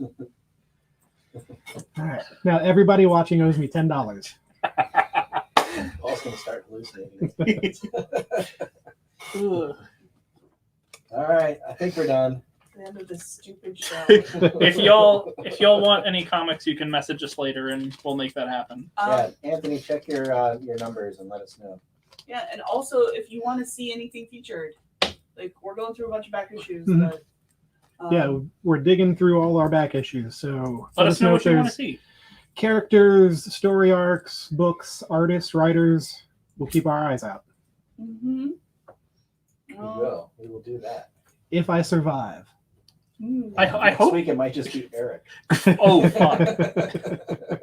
All right. Now, everybody watching owes me $10. Paul's gonna start hallucinating. Ugh. All right, I think we're done. The end of this stupid show. If y'all want any comics, you can message us later and we'll make that happen. Yeah, Anthony, check your numbers and let us know. Yeah, and also if you want to see anything featured, like we're going through a bunch of back issues, Mhm. but Yeah, we're digging through all our back issues. So Let us know what if you want to there's see. characters, story arcs, books, artists, writers. We'll keep our eyes out. Mm-hmm. We will. We will do that. If I survive. I Next hope. week it might just be Eric. Oh, fuck.